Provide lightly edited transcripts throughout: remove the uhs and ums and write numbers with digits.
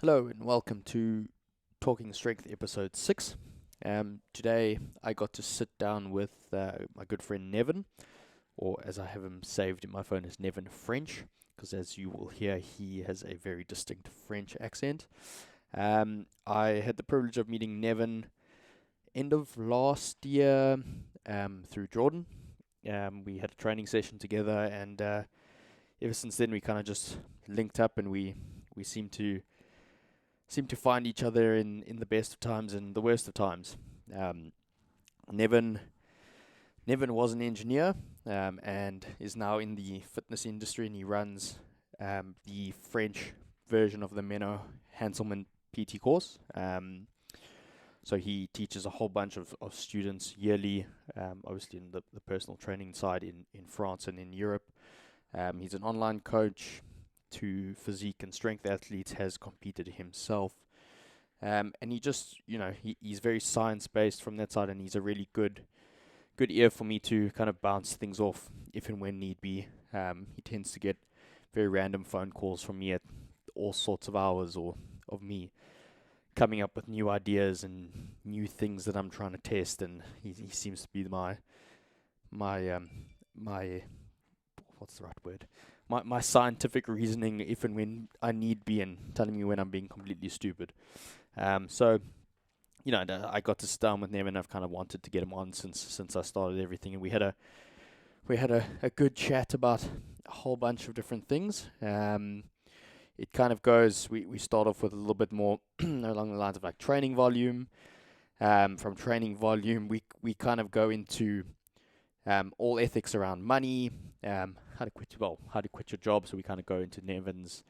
Hello and welcome to Talking Strength episode 6. Today I got to sit down with my good friend Nevin, or as I have him saved in my phone as Nevin French, because as you will hear, he has a very distinct French accent. I had the privilege of meeting Nevin end of last year through Jordan. We had a training session together, and ever since then we kind of just linked up, and we seem to find each other in the best of times and the worst of times. Nevin was an engineer and is now in the fitness industry, and he runs the French version of the Menno Henselmans PT course. So he teaches a whole bunch of students yearly, obviously in the personal training side in France and in Europe. He's an online coach to physique and strength athletes, has competed himself. And he just, he's very science-based from that side, and he's a really good ear for me to kind of bounce things off if and when need be. He tends to get very random phone calls from me at all sorts of hours, or of me coming up with new ideas and new things that I'm trying to test, and he seems to be my what's the right word? My scientific reasoning if and when I need be, and telling me when I'm being completely stupid. So, I got to sit down with Nevin. I've kind of wanted to get him on since I started everything, and we had a good chat about a whole bunch of different things. It kind of goes, we start off with a little bit more along the lines of like training volume. From training volume, we kind of go into all ethics around money, how to quit your job. So we kind of go into Nevin's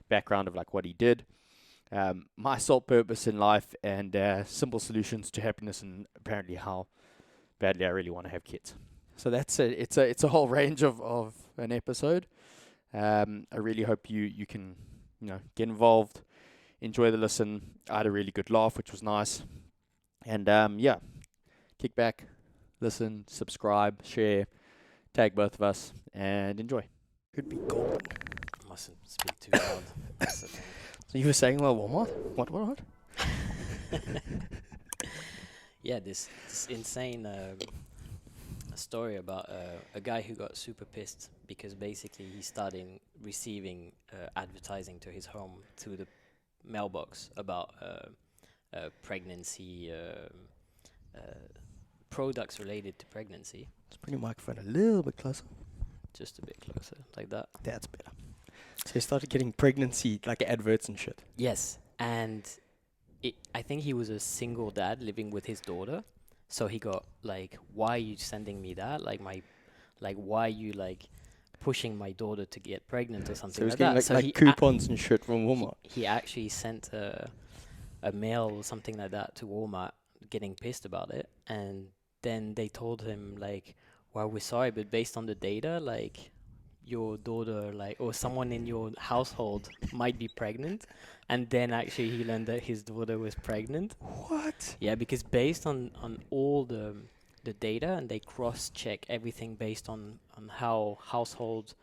background of like what he did, my sole purpose in life, and simple solutions to happiness, and apparently how badly I really want to have kids. So that's it. It's a whole range of an episode. I really hope you can get involved, enjoy the listen. I had a really good laugh, which was nice, and kick back, listen, subscribe, share, tag both of us, and enjoy. Could be golden. Mustn't speak too loud. That's the thing. So you were saying, well, what? Yeah, this insane story about a guy who got super pissed because basically he started receiving advertising to his home through the mailbox about pregnancy, products related to pregnancy. Let's bring your microphone a little bit closer. Just a bit closer, like that. That's better. So he started getting pregnancy, like adverts and shit. Yes, and I think he was a single dad living with his daughter. So he got like, why are you sending me that? Why are you like pushing my daughter to get pregnant or something like that? So he was getting coupons and shit from Walmart. He actually sent a mail or something like that to Walmart, getting pissed about it, and then they told him like, well, we're sorry, but based on the data, like your daughter, like, or someone in your household might be pregnant. And then actually he learned that his daughter was pregnant. What? Yeah, because based on all the data, and they cross-check everything based on how households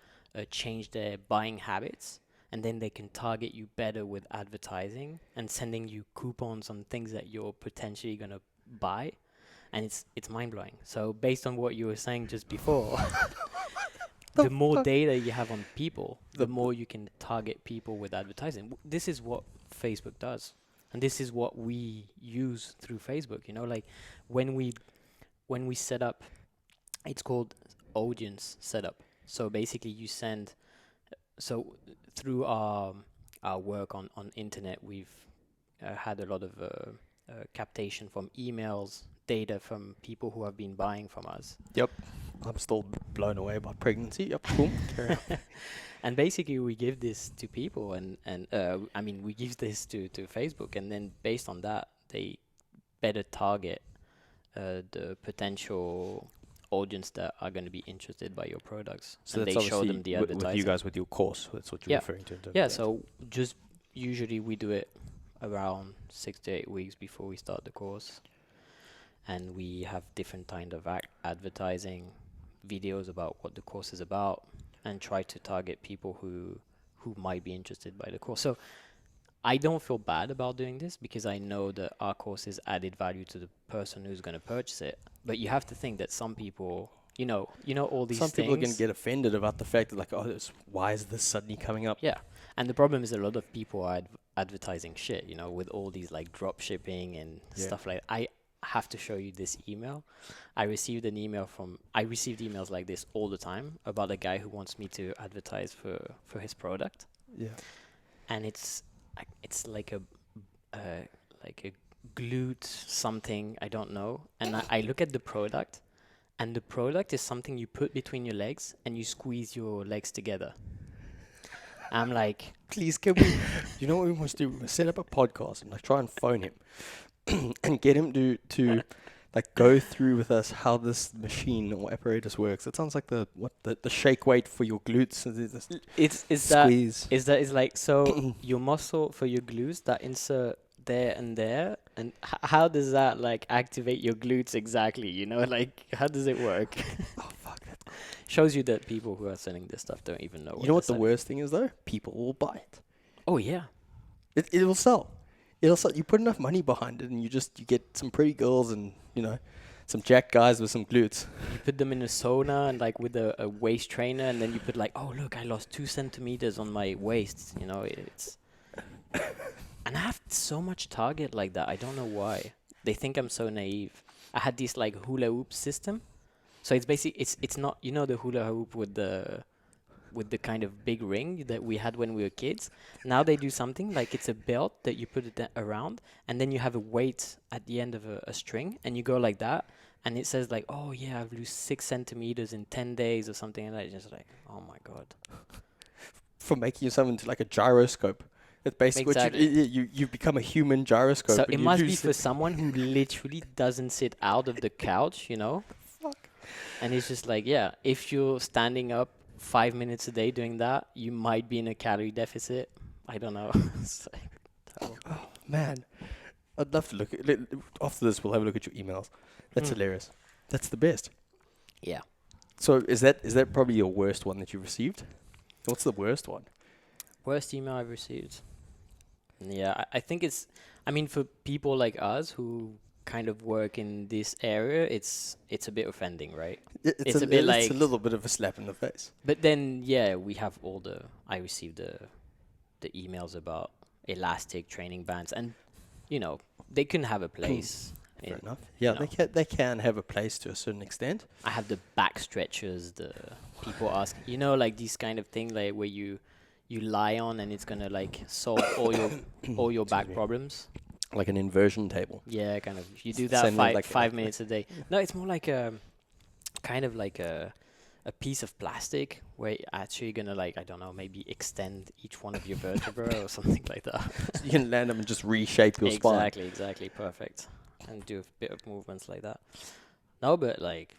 change their buying habits, and then they can target you better with advertising and sending you coupons on things that you're potentially going to buy. And it's mind-blowing. So based on what you were saying just before, the more data you have on people, the more you can target people with advertising. This is what Facebook does. And this is what we use through Facebook. Like when we set up, it's called audience setup. So basically you send, so through our work on internet, we've had a lot of captation from emails, data from people who have been buying from us. Yep. I'm still blown away by pregnancy. Yep, cool. And basically we give this to people, and we give this to Facebook, and then based on that, they better target the potential audience that are going to be interested by your products. So and that's they show them the advertising. with you guys with your course. That's what you're referring to. Yeah, so just usually we do it around 6 to 8 weeks before we start the course. And we have different kind of advertising, videos about what the course is about, and try to target people who might be interested by the course. So I don't feel bad about doing this because I know that our courses added value to the person who's going to purchase it. But you have to think that some people, all these Some people are going to things. get offended about the fact that, like, oh, why is this suddenly coming up? Yeah. And the problem is a lot of people are advertising shit, with all these like drop shipping and stuff like I have to show you this email. I received emails like this all the time about a guy who wants me to advertise for his product. Yeah. And it's like a glute something, I don't know. And I look at the product, and the product is something you put between your legs and you squeeze your legs together. I'm like, please, can we? You know what we must do? We must set up a podcast and like try and phone him and get him to like go through with us how this machine or apparatus works. It sounds like the shake weight for your glutes. Is like so your muscle for your glutes that insert there and there, and how does that like activate your glutes exactly? Like how does it work? Oh fuck that. Shows you that people who are selling this stuff don't even know. You know what the worst thing is though? People will buy it. Oh yeah. It will sell. It'll sell. You put enough money behind it, and you get some pretty girls and some jack guys with some glutes. You put them in a sauna and like with a waist trainer, and then you put like, oh look, I lost 2 centimeters on my waist. It's. And I have so much target like that. I don't know why. They think I'm so naive. I had this like hula hoop system. So it's basically it's not the hula hoop with the kind of big ring that we had when we were kids. Now they do something like it's a belt that you put it around, and then you have a weight at the end of a string, and you go like that, and it says like, oh yeah, I've lost 6 centimeters in 10 days or something, and I just like, oh my god. For making yourself into like a gyroscope. It's basically exactly. you become a human gyroscope. So it must be for someone who literally doesn't sit out of the couch, Fuck. And it's just like, yeah, if you're standing up 5 minutes a day doing that, you might be in a calorie deficit. I don't know. Oh man, I'd love to look at. After this, we'll have a look at your emails. That's hilarious. That's the best. Yeah. So is that probably your worst one that you've received? What's the worst one? Worst email I've received. Yeah, I think for people like us who kind of work in this area, it's a bit offending, right? It's a bit like it's a little bit of a slap in the face. But then, yeah, we have I received the emails about elastic training bands, and they can have a place. Fair enough. Yeah, they can have a place to a certain extent. I have the back stretchers. The people ask, like these kind of thing, like where you lie on and it's gonna like solve all your back problems. Like an inversion table. Yeah, kind of. You do that 5 minutes a day. No, it's more like a kind of like a piece of plastic where you're actually gonna like, I don't know, maybe extend each one of your vertebrae or something like that. So you can land them and just reshape your spine. Exactly, perfect. And do a bit of movements like that. No, but like,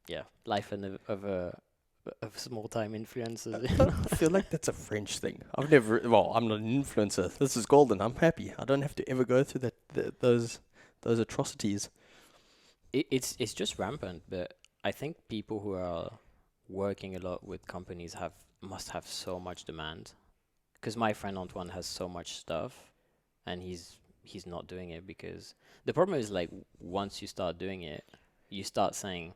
yeah, life of small time influencers. I feel like that's a French thing. I'm not an influencer. This is golden. I'm happy. I don't have to ever go through those atrocities. It's just rampant, but I think people who are working a lot with companies must have so much demand. Because my friend Antoine has so much stuff, and he's not doing it because the problem is like once you start doing it, you start saying,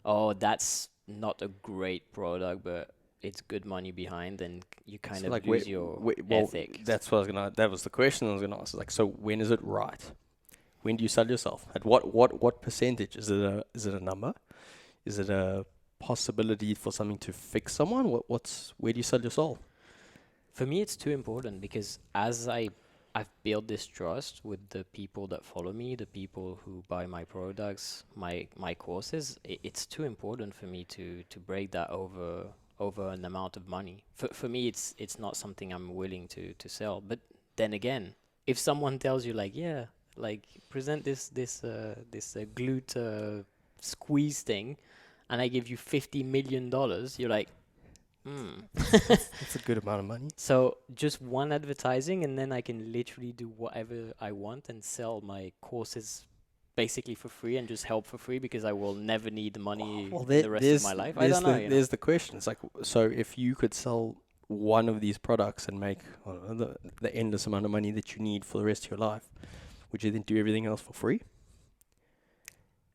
oh, that's not a great product, but it's good money behind, and you kind of lose your ethic. That was the question I was gonna ask. Like, so when is it right? When do you sell yourself? At what percentage? Is it a number? Is it a possibility for something to fix someone? Where do you sell your soul? For me, it's too important because as I've built this trust with the people that follow me, the people who buy my products, my courses. It's too important for me to break that over an amount of money. For me, it's not something I'm willing to sell. But then again, if someone tells you like, yeah, like present this glute squeeze thing, and I give you $50 million, you're like, That's a good amount of money. So just one advertising, and then I can literally do whatever I want and sell my courses basically for free and just help for free because I will never need the money the rest of my life. I don't know. There's the question. It's like, so if you could sell one of these products and make the endless amount of money that you need for the rest of your life, would you then do everything else for free?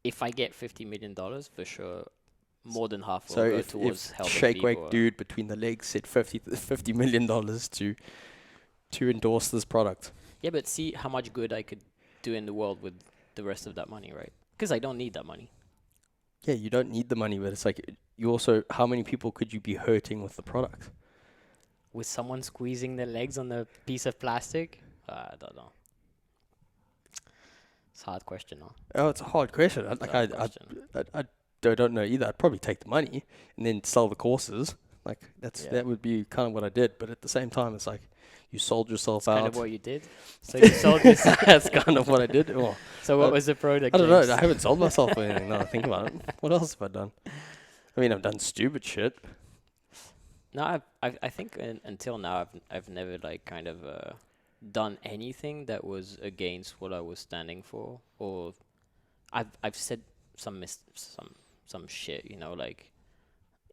If I get $50 million, for sure, more than half will So go if towards helping Shake people. Wake dude between the legs said $50 million to endorse this product. Yeah, but see how much good I could do in the world with the rest of that money, right? Because I don't need that money. Yeah, you don't need the money, but it's like you also, how many people could you be hurting with the product? With someone squeezing their legs on a piece of plastic? I don't know. It's a hard question, huh? Oh, it's a hard question. I don't know either. I'd probably take the money and then sell the courses. Like that would be kind of what I did. But at the same time, it's like you sold yourself That's out. kind of what you did. So you sold yourself. That's kind of what I did. Oh, So what was the product? I don't know. James? I haven't sold myself or anything. Now I think about it. What else have I done? I mean, I've done stupid shit. No, I think until now I've never like kind of done anything that was against what I was standing for, or I've said some shit, you know, like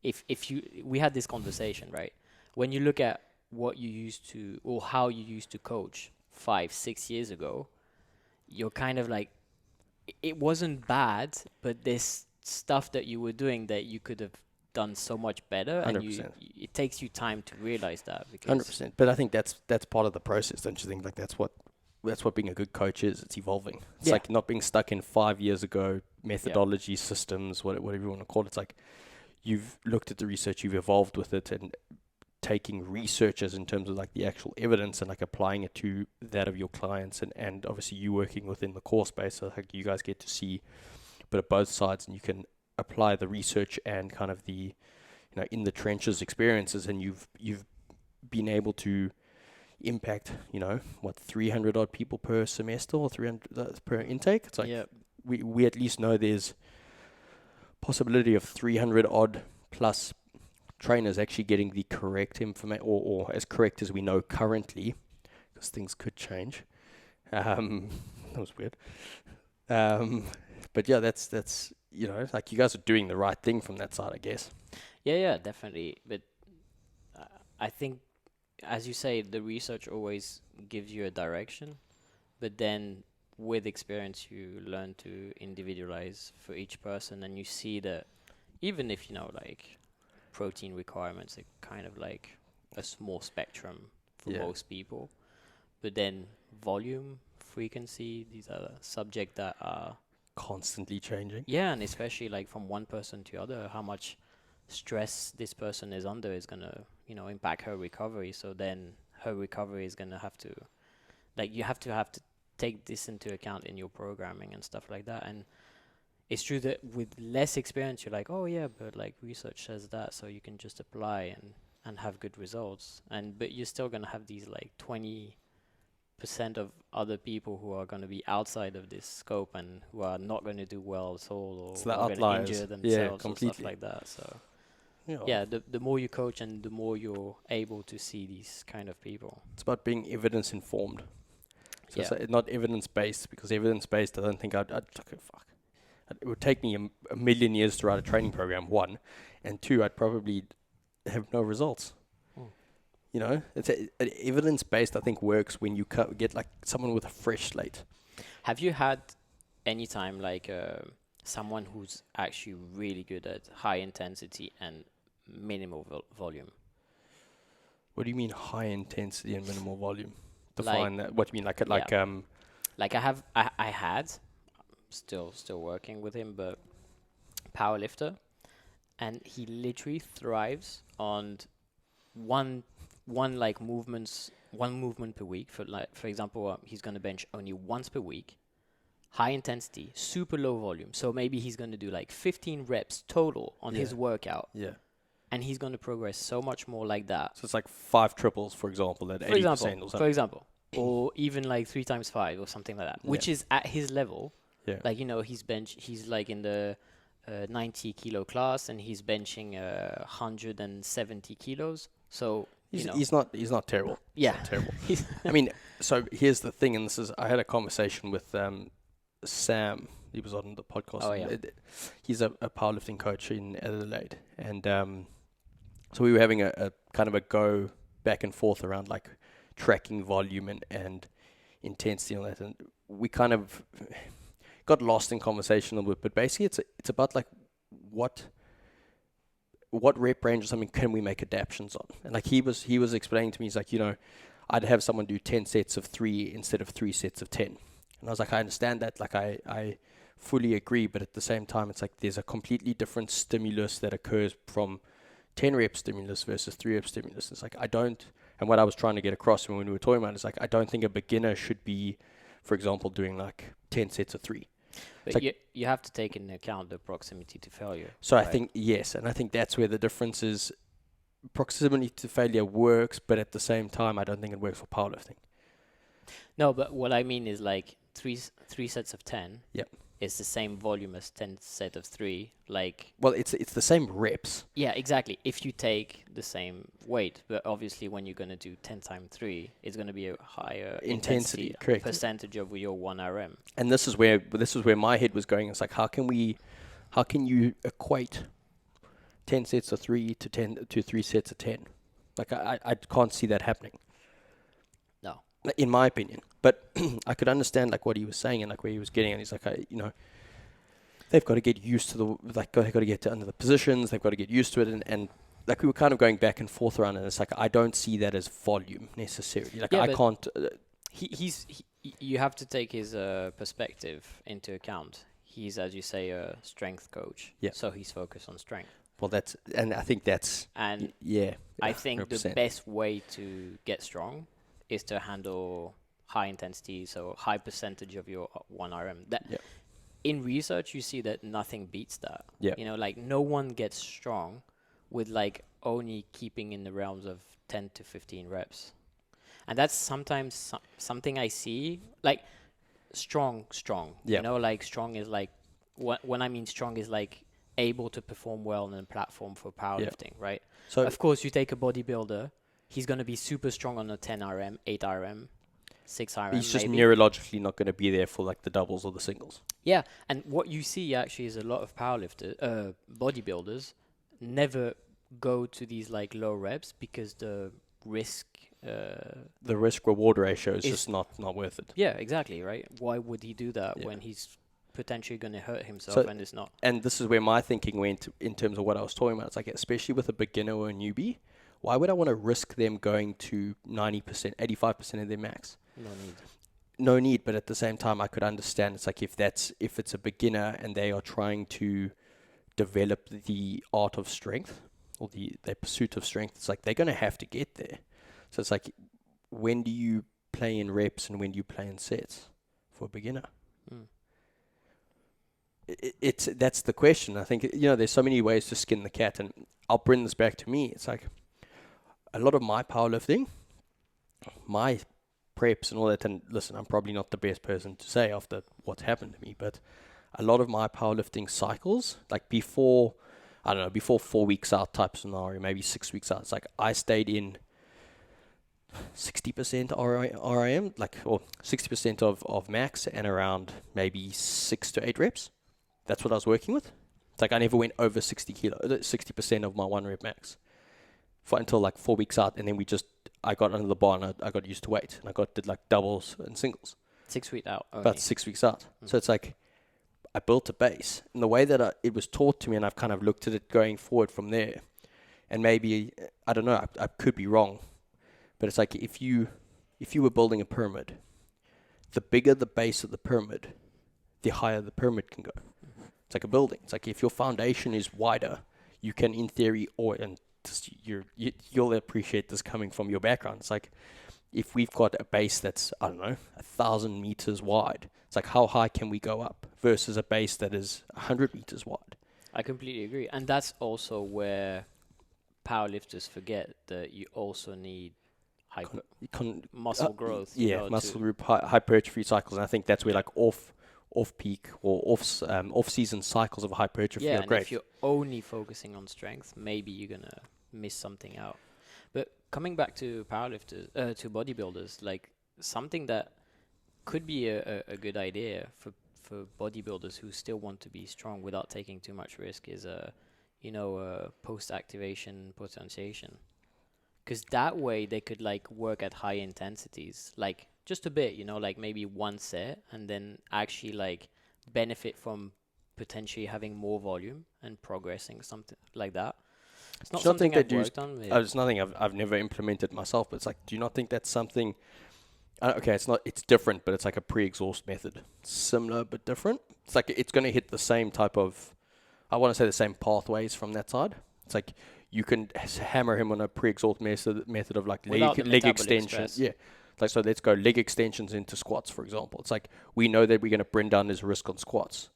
if you we had this conversation, right? When you look at what you used to or how you used to coach 5-6 years ago, you're kind of like it wasn't bad, but there's stuff that you were doing that you could have done so much better, 100%. and it takes you time to realize that. 100%. But I think that's part of the process, don't you think? Like that's what being a good coach is. It's evolving. It's like not being stuck in 5 years ago methodology, systems, whatever you want to call it. It's like you've looked at the research, you've evolved with it, and taking researchers in terms of like the actual evidence and like applying it to that of your clients, and obviously you working within the course space, so like you guys get to see a bit of both sides, and you can apply the research and kind of the in the trenches experiences, and you've been able to impact 300 odd people per semester or 300 per intake. It's like we at least know there's possibility of 300 odd plus trainers actually getting the correct information, or as correct as we know currently, because things could change. That was weird. But yeah, that's like you guys are doing the right thing from that side, I guess. Yeah, definitely. But I think, as you say, the research always gives you a direction, but then with experience, you learn to individualize for each person, and you see that even if like protein requirements are kind of like a small spectrum for most people, but then volume, frequency, these are subjects that are constantly changing. Yeah, and especially like from one person to other, how much stress this person is under is gonna, impact her recovery. So then her recovery is gonna have to, like, you have to take this into account in your programming and stuff like that. And it's true that with less experience, you're like, oh yeah, but like research says that, so you can just apply and have good results. But you're still gonna have these like 20% of other people who are going to be outside of this scope and who are not going to do well at all, or are going to injure themselves or stuff like that. So the more you coach and the more you're able to see these kind of people. It's about being evidence informed. So it's not evidence based, because evidence based, I don't think I'd fuck. It would take me a million years to write a training program, one, and two, I'd probably have no results. It's evidence-based, I think, works when you get like someone with a fresh slate. Have you had any time like someone who's actually really good at high intensity and minimal volume? What do you mean high intensity and minimal volume? Define that. What do you mean? Like I had, still working with him, but powerlifter, and he literally thrives on one movement per week. For example, he's going to bench only once per week, high intensity, super low volume. So maybe he's going to do like 15 reps total on his workout. Yeah. And he's going to progress so much more like that. So it's like 5 triples, for example, at 80% or something. For example, or even like 3 times 5 or something like that, which is at his level. Yeah. Like, he's like in the 90 kilo class, and he's benching 170 kilos. So he's not terrible. Yeah, not terrible. I mean, so here's the thing, and I had a conversation with Sam. He was on the podcast. Oh, yeah. He's a powerlifting coach in Adelaide, and So we were having a kind of a go back and forth around like tracking volume and intensity and all that, and we kind of got lost in conversation a little bit. But basically, it's about like what rep range or something can we make adaptations on. And like he was explaining to me, he's like, I'd have someone do 10 sets of 3 instead of 3 sets of 10. And I was like, I understand that. Like I fully agree, but at the same time, it's like there's a completely different stimulus that occurs from 10 rep stimulus versus 3 rep stimulus. It's like and what I was trying to get across when we were talking about it is like, I don't think a beginner should be, for example, doing like 10 sets of 3. But like you have to take into account the proximity to failure. So right? I think, yes, and I think that's where the difference is. Proximity to failure works, but at the same time, I don't think it works for powerlifting. No, but what I mean is like three sets of 10. Yep. Is the same volume as 10 set of 3. Like, well, it's the same reps. Yeah, exactly. If you take the same weight, but obviously when you're going to do 10 times 3, it's going to be a higher intensity correct. Percentage of your 1 RM. And this is where my head was going. It's like, how can you equate 10 sets of 3 to 3 sets of 10? Like I can't see that happening. No. In my opinion. But I could understand like what he was saying and like where he was getting at. He's like, they've got to get used to they've got to get to under the positions. They've got to get used to it. And like we were kind of going back and forth around it. And it's like, I don't see that as volume necessarily. Like I can't. You have to take his perspective into account. He's, as you say, a strength coach. Yeah. So he's focused on strength. Well, I think that's. And yeah. I think 100%. the best way to get strong is to handle high intensity, so high percentage of your 1 RM. In research, you see that nothing beats that. Yeah. Like no one gets strong with like only keeping in the realms of 10 to 15 reps. And that's sometimes something I see, like strong. Yeah. Like strong is like, when I mean strong is like able to perform well on a platform for powerlifting, right? So of course you take a bodybuilder, he's going to be super strong on a 10 RM, 8 RM, 6 RM. He's just maybe. neurologically not going to be there for like the doubles or the singles. Yeah, and what you see actually is a lot of bodybuilders never go to these like low reps because the risk reward ratio is just not worth it. Yeah, exactly, right? Why would he do that when he's potentially going to hurt himself and it's not? And this is where my thinking went in terms of what I was talking about. It's like, especially with a beginner or a newbie, why would I want to risk them going to 90%, 85% of their max? No need, but at the same time, I could understand. It's like if it's a beginner and they are trying to develop the art of strength or their pursuit of strength, it's like they're going to have to get there. So it's like, when do you play in reps and when do you play in sets for a beginner? That's the question. I think there's so many ways to skin the cat, and I'll bring this back to me. It's like a lot of my powerlifting, my preps and all that, and listen, I'm probably not the best person to say after what's happened to me, but a lot of my powerlifting cycles, like before 4 weeks out type scenario, maybe 6 weeks out, it's like I stayed in 60% RIM, or 60% of max and around maybe 6 to 8 reps. That's what I was working with. It's like I never went over 60% of my 1 rep max until like 4 weeks out, and then I got under the bar and I got used to weight, and did like doubles and singles. 6 weeks out. Only. About 6 weeks out. So it's like I built a base, and the way that it was taught to me, and I've kind of looked at it going forward from there, and maybe I don't know, I could be wrong, but it's like if you were building a pyramid, the bigger the base of the pyramid, the higher the pyramid can go. It's like a building. It's like if your foundation is wider, you can, in theory, you'll appreciate this coming from your background. It's like if we've got a base that's, 1,000 meters wide, it's like how high can we go up versus a base that is 100 meters wide? I completely agree. And that's also where powerlifters forget that you also need muscle growth. Muscle group, hypertrophy cycles. And I think that's where like off-peak or off-season cycles of hypertrophy are great. If you're only focusing on strength, maybe you're going to miss something out. But coming back to powerlifters, to bodybuilders, like something that could be a good idea for bodybuilders who still want to be strong without taking too much risk is, post-activation potentiation. Because that way they could like work at high intensities, like just a bit, like maybe one set, and then actually like benefit from potentially having more volume and progressing, something like that. It's not something I've worked on. It's nothing I've never implemented myself, but it's like, do you not think that's something? Okay, it's different, but it's like a pre-exhaust method, similar but different. It's like it's going to hit the same type of, I want to say the same pathways from that side. It's like you can hammer him on a pre-exhaust method of like leg extensions. Yeah. Like, so let's go leg extensions into squats, for example. It's like we know that we're going to bring down his risk on squats.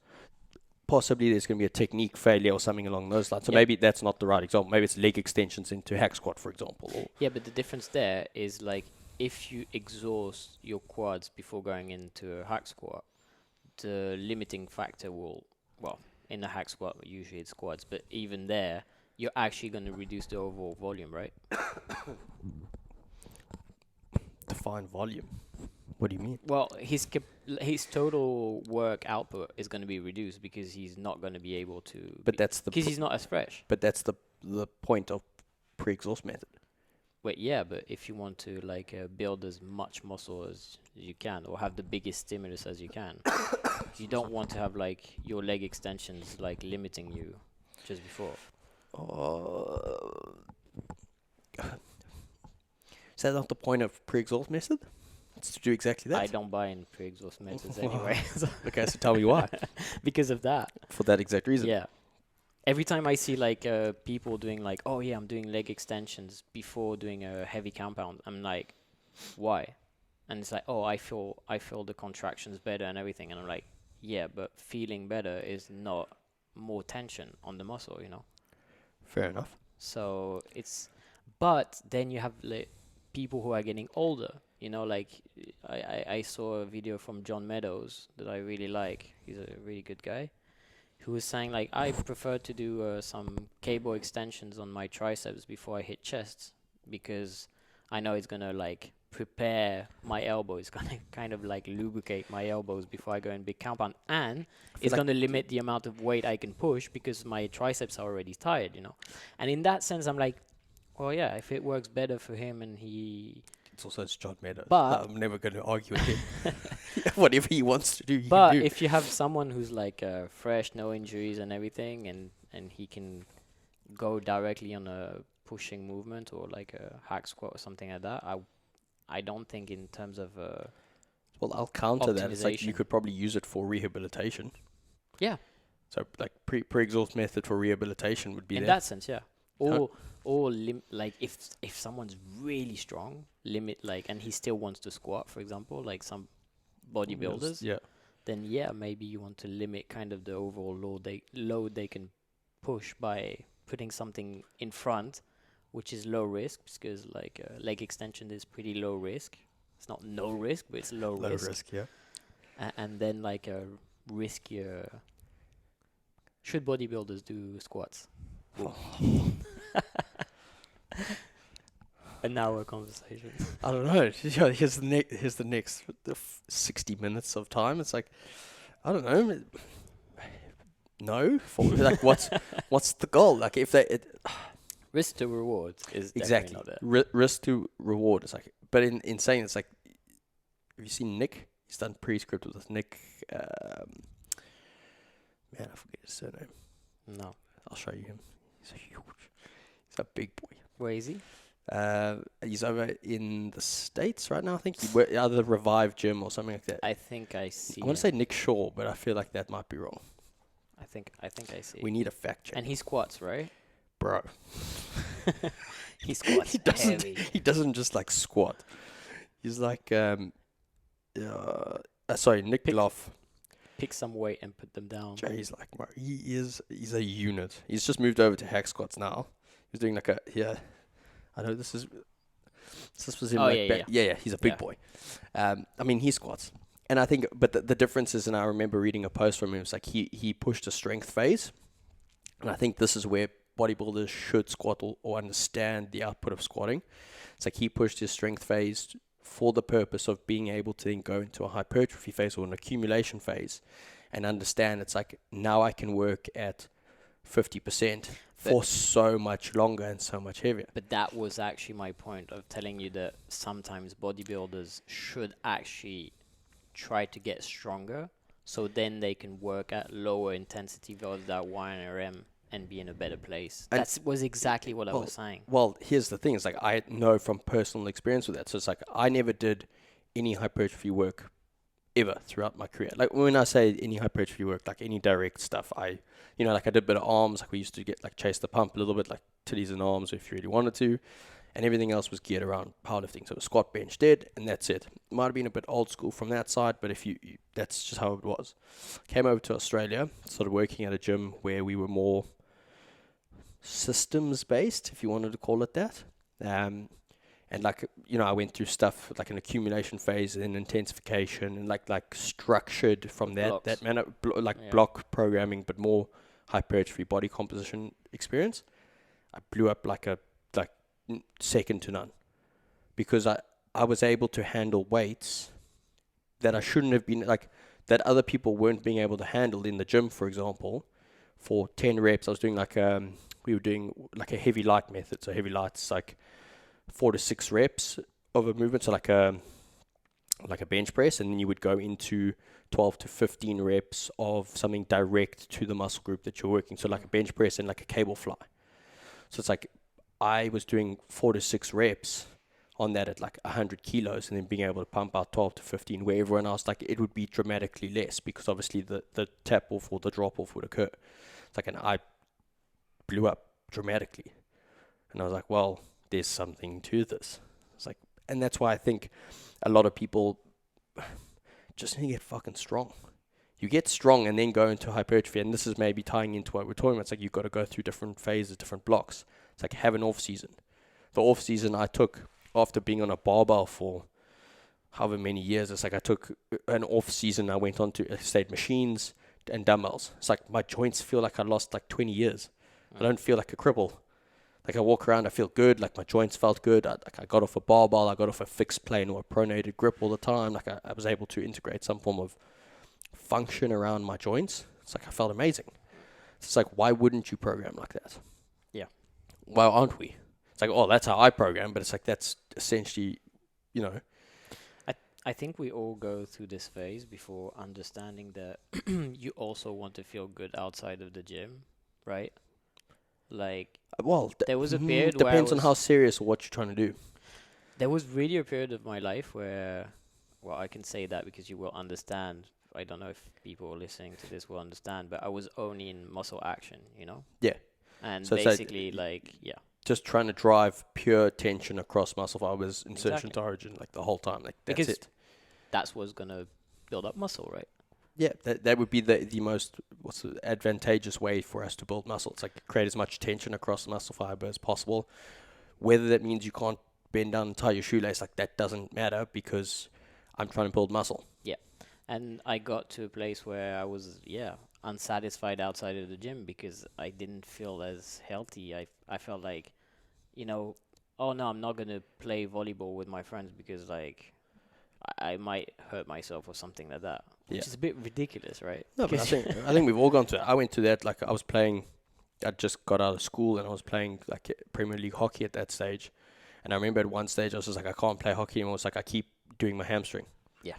Possibly there's going to be a technique failure or something along those lines. So maybe that's not the right example. Maybe it's leg extensions into hack squat, for example. Yeah, but the difference there is like if you exhaust your quads before going into a hack squat, the limiting factor will, well, in a hack squat, usually it's quads, but even there, you're actually going to reduce the overall volume, right? Define volume. What do you mean? Well, his total work output is going to be reduced because he's not going to be able to. But that's the because he's not as fresh. But that's the point of pre-exhaust method. Wait, yeah, but if you want to like build as much muscle as you can, or have the biggest stimulus as you can, you don't want to have like your leg extensions like limiting you just before. Is that not the point of pre-exhaust method? It's to do exactly that. I don't buy in pre-exhaust methods anyway. Okay, so tell me why. Because of that. For that exact reason. Yeah. Every time I see like people doing like, oh yeah, I'm doing leg extensions before doing a heavy compound, I'm like, why? And it's like, oh, I feel the contractions better and everything, and I'm like, yeah, but feeling better is not more tension on the muscle, Fair enough. So but then you have like people who are getting older. Like I saw a video from John Meadows that I really like. He's a really good guy, who was saying like, I prefer to do some cable extensions on my triceps before I hit chests, because I know it's gonna like prepare my elbow. It's gonna kind of like lubricate my elbows before I go in big compound, and it's gonna limit the amount of weight I can push because my triceps are already tired, And in that sense, I'm like, well, yeah, if it works better for him and he. It's also John Meadows. But I'm never going to argue with him. Whatever he wants to do, but can do. If you have someone who's like fresh, no injuries and everything, and he can go directly on a pushing movement or like a hack squat or something like that, I don't think in terms of well, I'll counter that. It's like you could probably use it for rehabilitation. Yeah. So like pre-exhaust method for rehabilitation would be in that sense, yeah. Or like if someone's really strong, limit like, and he still wants to squat, for example, like some bodybuilders, then yeah, maybe you want to limit kind of the overall load they can push by putting something in front, which is low risk, because like leg extension is pretty low risk. It's not no risk, but it's low risk. Low risk, yeah. And then like a riskier. Should bodybuilders do squats? An hour conversation. I don't know. Here's the next 60 minutes of time. It's like, I don't know. No, like what's the goal? Like if risk to reward is exactly not there. Risk to reward. It's like, but in saying it's like, have you seen Nick? He's done pre-script with Nick. Man, I forget his surname. No, I'll show you him. He's huge. He's a big boy. Where is he? He's over in the States right now, I think. Either Revive Gym or something like that. I think I see. I want to say Nick Shaw, but I feel like that might be wrong. I think I see. We need a fact check. And he squats, right? Bro. He squats heavy. He doesn't just like squat. He's like Nick Gloff. Pick some weight and put them down. He's like, he's a unit. He's just moved over to hack squats now. He's doing like I know this was him. He's a big boy. I mean, he squats, and I think, but the difference is, and I remember reading a post from him. It's like he pushed a strength phase, and I think this is where bodybuilders should squat or understand the output of squatting. It's like he pushed his strength phase for the purpose of being able to then go into a hypertrophy phase or an accumulation phase and understand it's like, now I can work at 50%. for so much longer and so much heavier. But that was actually my point of telling you that sometimes bodybuilders should actually try to get stronger, so then they can work at lower intensity versus that 1RM and be in a better place. That was exactly what I was saying. Well, here's the thing. It's like I know from personal experience with that. So it's like I never did any hypertrophy work ever throughout my career. Like when I say any hypertrophy work, like any direct stuff, I did a bit of arms. Like we used to get like chase the pump a little bit, like titties and arms if you really wanted to. And everything else was geared around powerlifting. So it was squat, bench, dead, and that's it. Might have been a bit old school from that side, but if you that's just how it was. Came over to Australia, started working at a gym where we were more systems based, if you wanted to call it that. And like, I went through stuff like an accumulation phase and intensification and like structured from that manner, block programming, but more hypertrophy body composition experience. I blew up like second to none, because I was able to handle weights that I shouldn't have been, like that other people weren't being able to handle in the gym. For example, for 10 reps, I was doing we were doing like a heavy light method. So heavy light's like 4 to 6 reps of a movement. So like a bench press, and then you would go into 12 to 15 reps of something direct to the muscle group that you're working. So like a bench press and like a cable fly. So it's like I was doing 4 to 6 reps on that at like 100 kilos, and then being able to pump out 12 to 15, where everyone else, like it would be dramatically less, because obviously the tap off or the drop off would occur. It's like, and I blew up dramatically, and I was like, well, there's something to this. It's like, and that's why I think a lot of people just need to get fucking strong. You get strong and then go into hypertrophy, and this is maybe tying into what we're talking about. It's like you've got to go through different phases, different blocks. It's like have an off season. The off season I took after being on a barbell for however many years. It's like I took an off season. I stayed machines and dumbbells. It's like my joints feel like I lost like 20 years. I don't feel like a cripple. Like I walk around, I feel good. Like my joints felt good. I got off a barbell. I got off a fixed plane or a pronated grip all the time. Like I was able to integrate some form of function around my joints. It's like I felt amazing. It's like, why wouldn't you program like that? Yeah. Why aren't we? It's like, oh, that's how I program, but it's like that's essentially, I think we all go through this phase before understanding that you also want to feel good outside of the gym, right? Like, well, there was a period depends on how serious or what you're trying to do. There was really a period of my life where, well, I can say that because you will understand. I don't know if people listening to this will understand, but I was only in muscle action, Yeah. And so basically, just trying to drive pure tension across muscle fibers, insertion to origin, like the whole time. Like that's because it. That's what's gonna build up muscle, right? Yeah, that would be the most advantageous way for us to build muscle. It's like create as much tension across the muscle fiber as possible. Whether that means you can't bend down and tie your shoelace, like that doesn't matter, because I'm trying to build muscle. Yeah, and I got to a place where I was unsatisfied outside of the gym because I didn't feel as healthy. I felt like, oh no, I'm not gonna play volleyball with my friends because like I might hurt myself or something like that. Which is a bit ridiculous, right? No, but I think we've all gone to that. I went to that, like I just got out of school and I was playing like Premier League hockey at that stage. And I remember at one stage I was just like, I can't play hockey anymore. It's like I keep doing my hamstring. Yeah.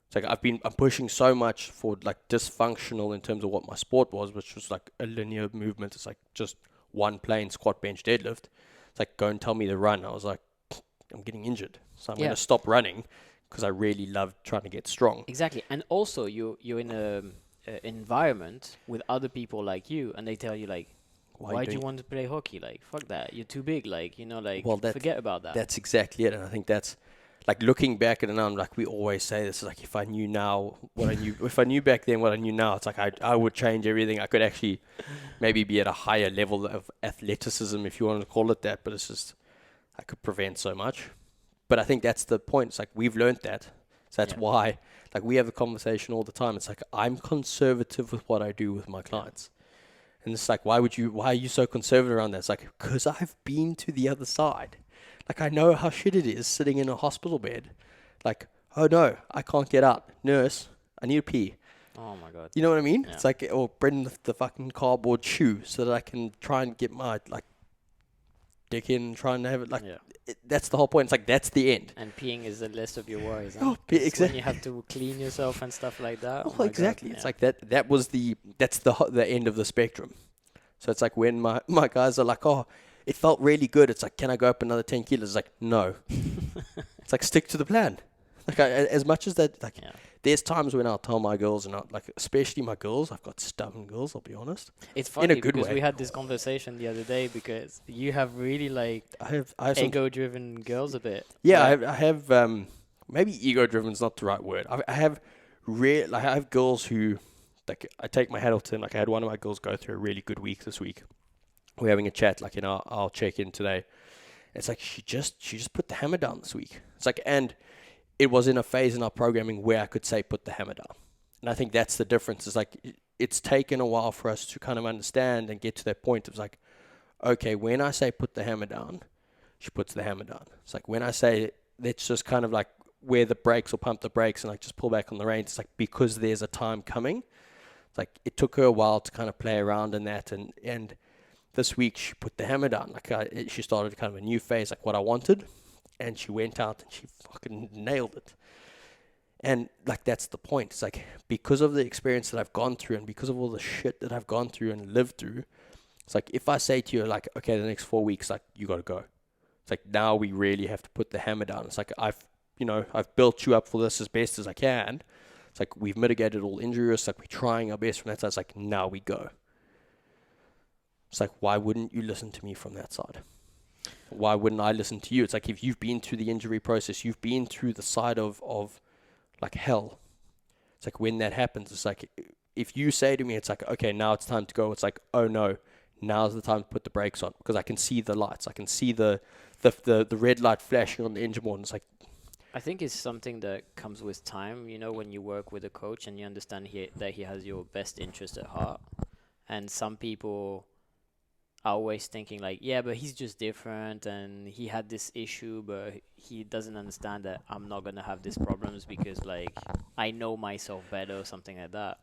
It's like I'm pushing so much for like dysfunctional in terms of what my sport was, which was like a linear movement. It's like just one plane, squat, bench, deadlift. It's like, go and tell me to run. I was like, I'm getting injured. So I'm going to stop running, because I really love trying to get strong. Exactly. And also you're in a environment with other people like you, and they tell you like, why do you want to play hockey? Like, fuck that. You're too big. Like, forget about that. That's exactly it. And I think that's like looking back at it now, like we always say this, is like, if I knew now what I knew, if I knew back then what I knew now, it's like I would change everything. I could actually maybe be at a higher level of athleticism, if you want to call it that, but it's just, I could prevent so much. But I think that's the point. It's like we've learned that. So that's why, like, we have a conversation all the time. It's like, I'm conservative with what I do with my clients. And it's like, why are you so conservative around that? It's like, because I've been to the other side. Like, I know how shit it is sitting in a hospital bed. Like, oh no, I can't get out. Nurse, I need to pee. Oh my god. You know what I mean? Yeah. It's like, or bring the fucking cardboard shoe so that I can try and get my like dick in and try and have it like. Yeah. That's the whole point. It's like that's the end. And peeing is the least of your worries. Oh, Huh? 'Cause exactly. when you have to clean yourself and stuff like that. Oh, my exactly. God. It's Yeah. like that's the end of the spectrum. So it's like when my guys are like, oh, it felt really good. It's like, can I go up another 10 kilos? It's like, no. It's like, stick to the plan. Like as much as that, like, Yeah. there's times when I'll tell my girls, and like especially my girls, I've got stubborn girls. I'll be honest. It's funny good because way. we had this conversation the other day because you have really like I have some, ego-driven girls a bit. yeah, Like, I have maybe ego-driven is not the right word. I have I have girls who, like, I take my hat off to them. Like, I had one of my girls go through a really good week this week. We're having a chat, like, in our check-in today. It's like she just put the hammer down this week. It's like, and it was in a phase in our programming where I could say put the hammer down. And I think that's the difference. It's like it's taken a while for us to kind of understand and get to that point. It's like, okay, when I say put the hammer down, she puts the hammer down. It's like when I say let's just kind of like wear the brakes or pump the brakes and like just pull back on the reins. It's like because there's a time coming. It's like it took her a while to kind of play around in that, and this week she put the hammer down. Like she started kind of a new phase, like what I wanted, and she went out and she fucking nailed it. And like that's the point. It's like because of the experience that I've gone through and because of all the shit that I've gone through and lived through, it's like if I say to you like, okay, the next 4 weeks, like you got to go. It's like now we really have to put the hammer down. It's like I've built you up for this as best as I can. It's like we've mitigated all injury risks. Like we're trying our best from that side. It's like now we go. It's like why wouldn't you listen to me from that side? Why wouldn't I listen to you? It's like if you've been through the injury process, you've been through the side of like hell. It's like when that happens, it's like if you say to me, it's like, okay, now it's time to go. It's like, oh no, now's the time to put the brakes on because I can see the lights. I can see the red light flashing on the engine board. And it's like, I think it's something that comes with time. You know, when you work with a coach and you understand that he has your best interest at heart. And some people are always thinking like, yeah, but he's just different and he had this issue, but he doesn't understand that I'm not going to have these problems because like I know myself better or something like that.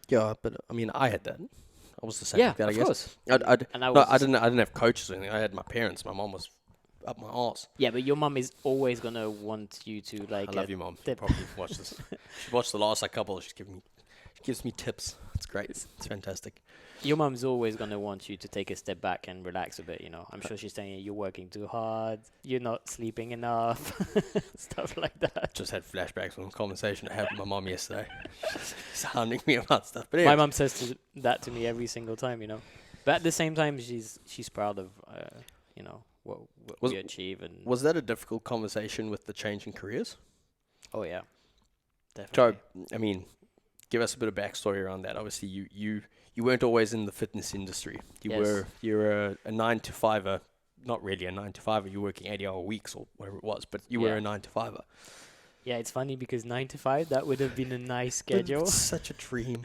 yeah, but I mean, I had that. I was the same. Yeah, like that, I of guess. course. I didn't have coaches or anything. I had my parents. My mom was up my arse. Yeah, but your mom is always going to want you to like... I love you, Mom. She probably watched this. She watched the last couple. She gives me tips. It's great. It's fantastic. Your mom's always going to want you to take a step back and relax a bit, you know. I'm sure she's saying you're working too hard, you're not sleeping enough, stuff like that. Just had flashbacks from a conversation I had with my mom yesterday. She's hounding me about stuff. But My mom says that to me every single time, you know. But at the same time, she's proud of, you know, what we achieve. And was that a difficult conversation with the change in careers? Oh, yeah. Definitely. Joe, I mean, give us a bit of backstory around that. Obviously, you weren't always in the fitness industry. You were a 9-to-5er, not really a 9-to-5er. You're working 80-hour weeks or whatever it was, but you were a 9-to-5er. Yeah, it's funny because 9 to 5, that would have been a nice schedule. It's such a dream.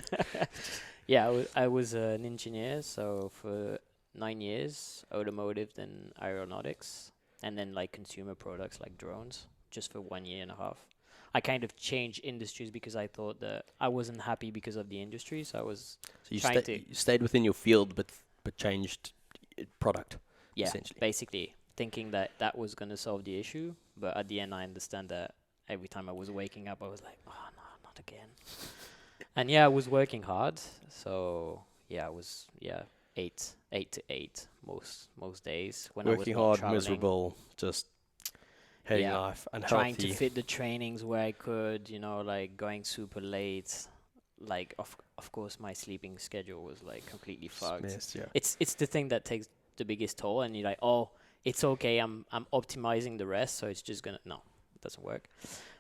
Yeah, I was an engineer, so for 9 years, automotive, then aeronautics, and then like consumer products like drones, just for 1 year and a half. I kind of changed industries because I thought that I wasn't happy because of the industry, so I was you stayed within your field, but changed product. Yeah, essentially. basically thinking that was going to solve the issue, but at the end I understand that every time I was waking up, I was like, oh no, not again. And yeah, I was working hard, so yeah, I was 8 to 8 most days when working I was hard, traveling. miserable, just hating life, unhealthy. Trying to fit the trainings where I could, you know, like going super late. Like of course my sleeping schedule was like completely fucked. Messed, yeah. It's the thing that takes the biggest toll, and you're like, oh, it's okay, I'm optimizing the rest, so it's just gonna it doesn't work.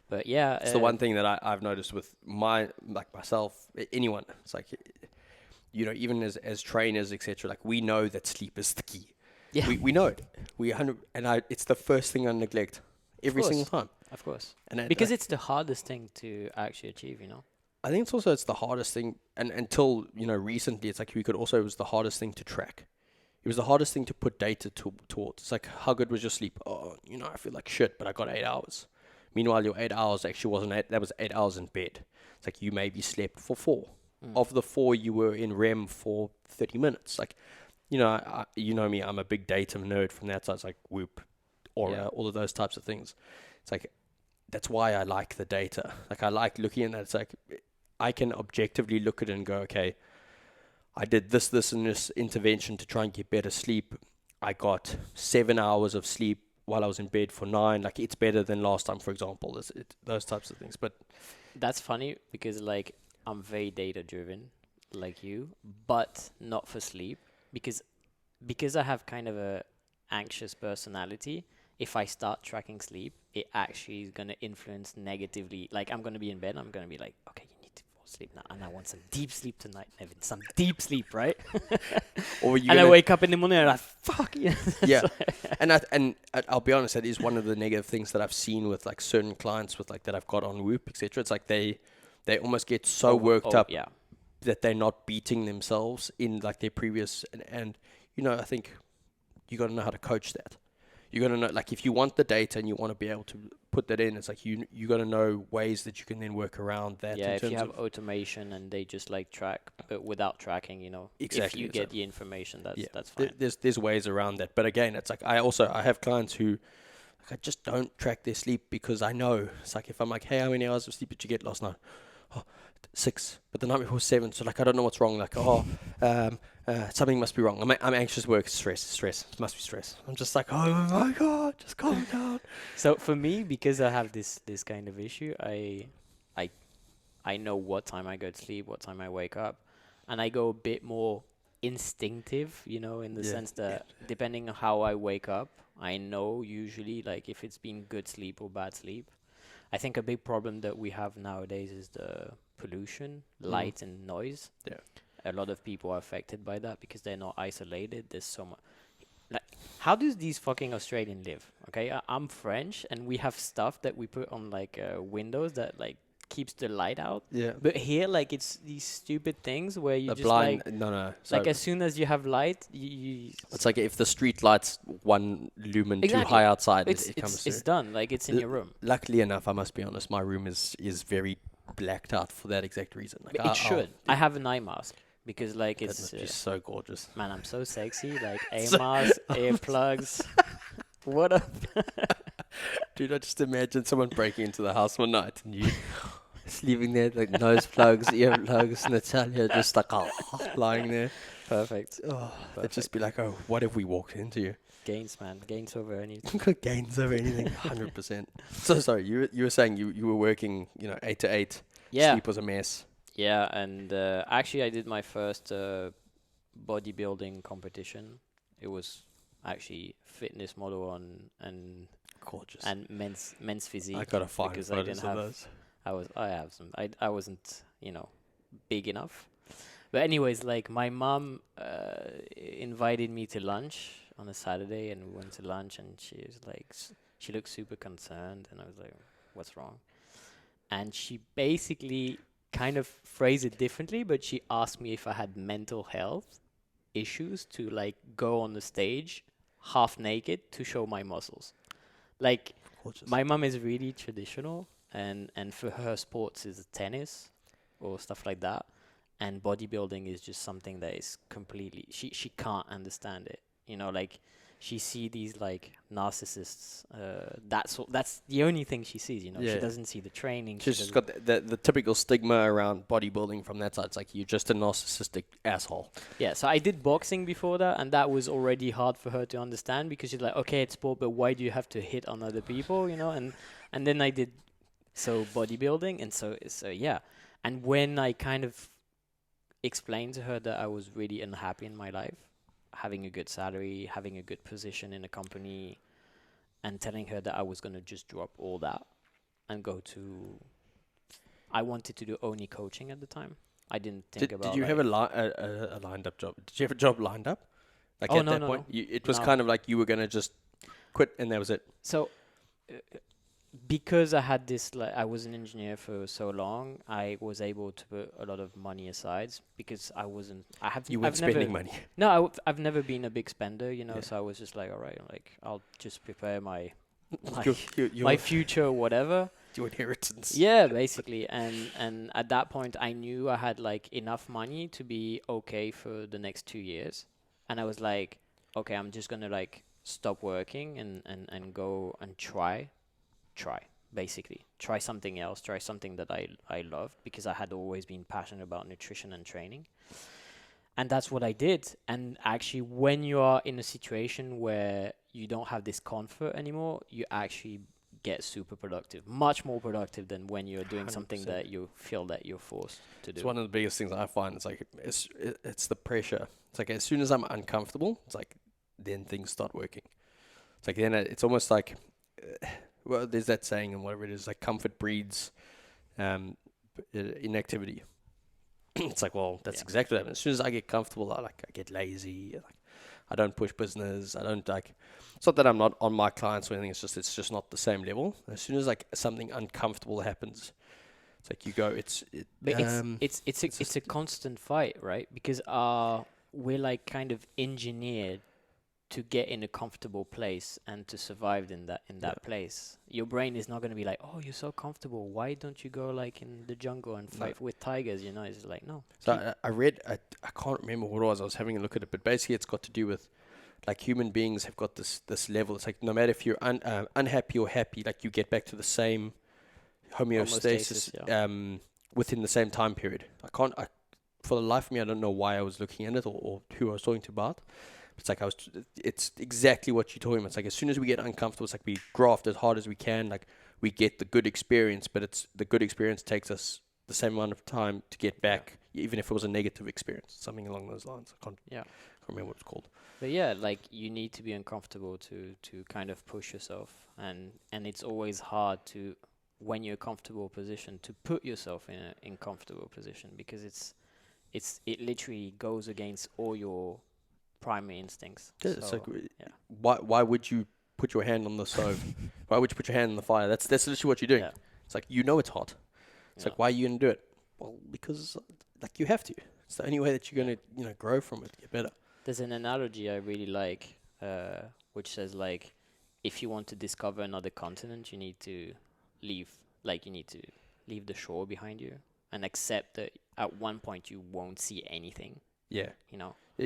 But yeah, it's the one thing that I've noticed with myself, anyone. It's like, you know, even as trainers, etc. Like we know that sleep is the key. Yeah, we know it. It's the first thing I neglect every single time. Of course, and because it's the hardest thing to actually achieve. You know. I think it's the hardest thing, and until recently, it's like it was the hardest thing to track. It was the hardest thing to put data towards. It's like, how good was your sleep? Oh, I feel like shit, but I got 8 hours. Meanwhile, your 8 hours actually wasn't 8. That was 8 hours in bed. It's like you maybe slept for 4. Of the 4, you were in REM for 30 minutes. Like, you know, you know me, I'm a big data nerd from that side. It's like Whoop, Aura, all of those types of things. It's like, that's why I like the data. Like, I like looking at that. It's like, I can objectively look at it and go, okay, I did this, and this intervention to try and get better sleep. I got 7 hours of sleep while I was in bed for 9. Like, it's better than last time, for example. Those types of things. But that's funny because, like, I'm very data driven, like you, but not for sleep because I have kind of a anxious personality. If I start tracking sleep, it actually is going to influence negatively. Like, I'm going to be in bed, I'm going to be like, okay, you need to fall asleep now, and I want some deep sleep tonight, Nevin, some deep sleep, right? And I wake up in the morning and I'm like, fuck yeah. Yeah. and I'll be honest, that is one of the negative things that I've seen with like certain clients with like that I've got on Whoop, etc. It's like they almost get so worked up that they're not beating themselves in like their previous, and you know, I think you got to know how to coach that. You got to know, like, if you want the data and you want to be able to put that in, it's like you got to know ways that you can then work around that. Yeah, if you have automation and they just like track, but without tracking, you know, exactly, if you get the information, that's fine. There's ways around that, but again, it's like I have clients who, like, I just don't track their sleep because I know it's like if I'm like, hey, how many hours of sleep did you get last night? 6, but the night before 7. So like, I don't know what's wrong. Like, something must be wrong. I'm anxious. Work stress. It must be stress. I'm just like, oh my god, just calm down. So for me, because I have this kind of issue, I know what time I go to sleep, what time I wake up, and I go a bit more instinctive, you know, in the sense that depending on how I wake up, I know usually like if it's been good sleep or bad sleep. I think a big problem that we have nowadays is the pollution, light and noise. Yeah. A lot of people are affected by that because they're not isolated. There's so much. Like, how do these fucking Australians live? Okay, I'm French, and we have stuff that we put on like windows that like keeps the light out. Yeah. But here, like, it's these stupid things where you The just blind. like No. like as soon as you have light, you It's like if the street lights 1 lumen too Exactly. high outside, it comes it's through. done. Like, it's in your room. Luckily enough, I must be honest, my room is very blacked out for that exact reason. Like, But it should. I have an eye mask because like That it's must be so gorgeous. man, I'm so sexy. Like eye mask, earplugs. What up? Dude, I just imagine someone breaking into the house one night and you just leaving there like nose plugs, earplugs, Natalia just like lying there. Perfect. It'd just be like, oh, what if we walked into you? Gains, man. Gains over anything. Gains over anything, 100%. So sorry, you were saying you were working, 8 to 8. Yeah. Sleep was a mess. Yeah, and actually I did my first bodybuilding competition. It was actually fitness model and Gorgeous. and men's physique. I gotta find because photos of those. I wasn't, big enough. But anyways, like my mom invited me to lunch on a Saturday, and we went to lunch, and she was like, she looked super concerned, and I was like, what's wrong? And she basically kind of phrased it differently, but she asked me if I had mental health issues to like go on the stage half naked to show my muscles. Like, Gorgeous. my mom is really traditional, and for her sports is tennis or stuff like that, and bodybuilding is just something that is completely, she can't understand it, like she see these like narcissists, that's the only thing she sees, she doesn't see the training. She's just got the typical stigma around bodybuilding from that side. It's like, you're just a narcissistic asshole. Yeah, so I did boxing before that, and that was already hard for her to understand, because she's like, okay, it's sport, but why do you have to hit on other people, and then I did bodybuilding, and so yeah. And when I kind of explained to her that I was really unhappy in my life, having a good salary, having a good position in a company, and telling her that I was going to just drop all that and go to... I wanted to do only coaching at the time. I didn't think about... Did you have a lined up job? Did you have a job lined up? Like, oh, at that point? No. It was kind of like you were going to just quit and that was it. So... because I had this, like, I was an engineer for so long, I was able to put a lot of money aside, because You weren't spending money. No, I've never been a big spender, so I was just like, all right, like, I'll just prepare my like your my future, whatever. your inheritance. Yeah, basically. And at that point, I knew I had like enough money to be okay for the next 2 years. And I was like, okay, I'm just gonna like stop working and go and try, basically. Try something else, try something that I love, because I had always been passionate about nutrition and training. And that's what I did. And actually, when you are in a situation where you don't have this comfort anymore, you actually get super productive, much more productive than when you're doing something 100%. that you feel that you're forced to do. It's one of the biggest things I find. It's like it's the pressure. It's like as soon as I'm uncomfortable, it's like then things start working. It's like then it's almost like well, there's that saying and whatever it is, like comfort breeds inactivity. It's like, well, that's exactly that. As soon as I get comfortable, I get lazy. Like, I don't push business. I don't like. It's not that I'm not on my clients or anything. It's just not the same level. As soon as like something uncomfortable happens, it's like you go. It's a constant fight, right? Because we're like kind of engineered to get in a comfortable place and to survive in that place. Your brain is not going to be like, oh, you're so comfortable, why don't you go like in the jungle and fight with tigers? It's like, no. So I read, I can't remember what it was. I was having a look at it, but basically it's got to do with like human beings have got this level. It's like no matter if you're unhappy or happy, like you get back to the same homeostasis within the same time period. For the life of me, I don't know why I was looking at it or who I was talking to about. It's like it's exactly what you're talking about. It's like as soon as we get uncomfortable, it's like we graft as hard as we can. Like we get the good experience, but it's the good experience takes us the same amount of time to get back, even if it was a negative experience, something along those lines. I can't remember what it's called. But yeah, like you need to be uncomfortable to kind of push yourself, and it's always hard to, when you're in a comfortable position, to put yourself in an uncomfortable position, because it literally goes against all your primary instincts. Yeah, so why would you put your hand on the stove? Why would you put your hand on the fire? That's literally what you're doing. Yeah. It's like it's hot. It's like, why are you gonna do it? Well, because like you have to. It's the only way that you're gonna grow from it, get better. There's an analogy I really like, which says like, if you want to discover another continent, you need to leave the shore behind you and accept that at one point you won't see anything. Yeah.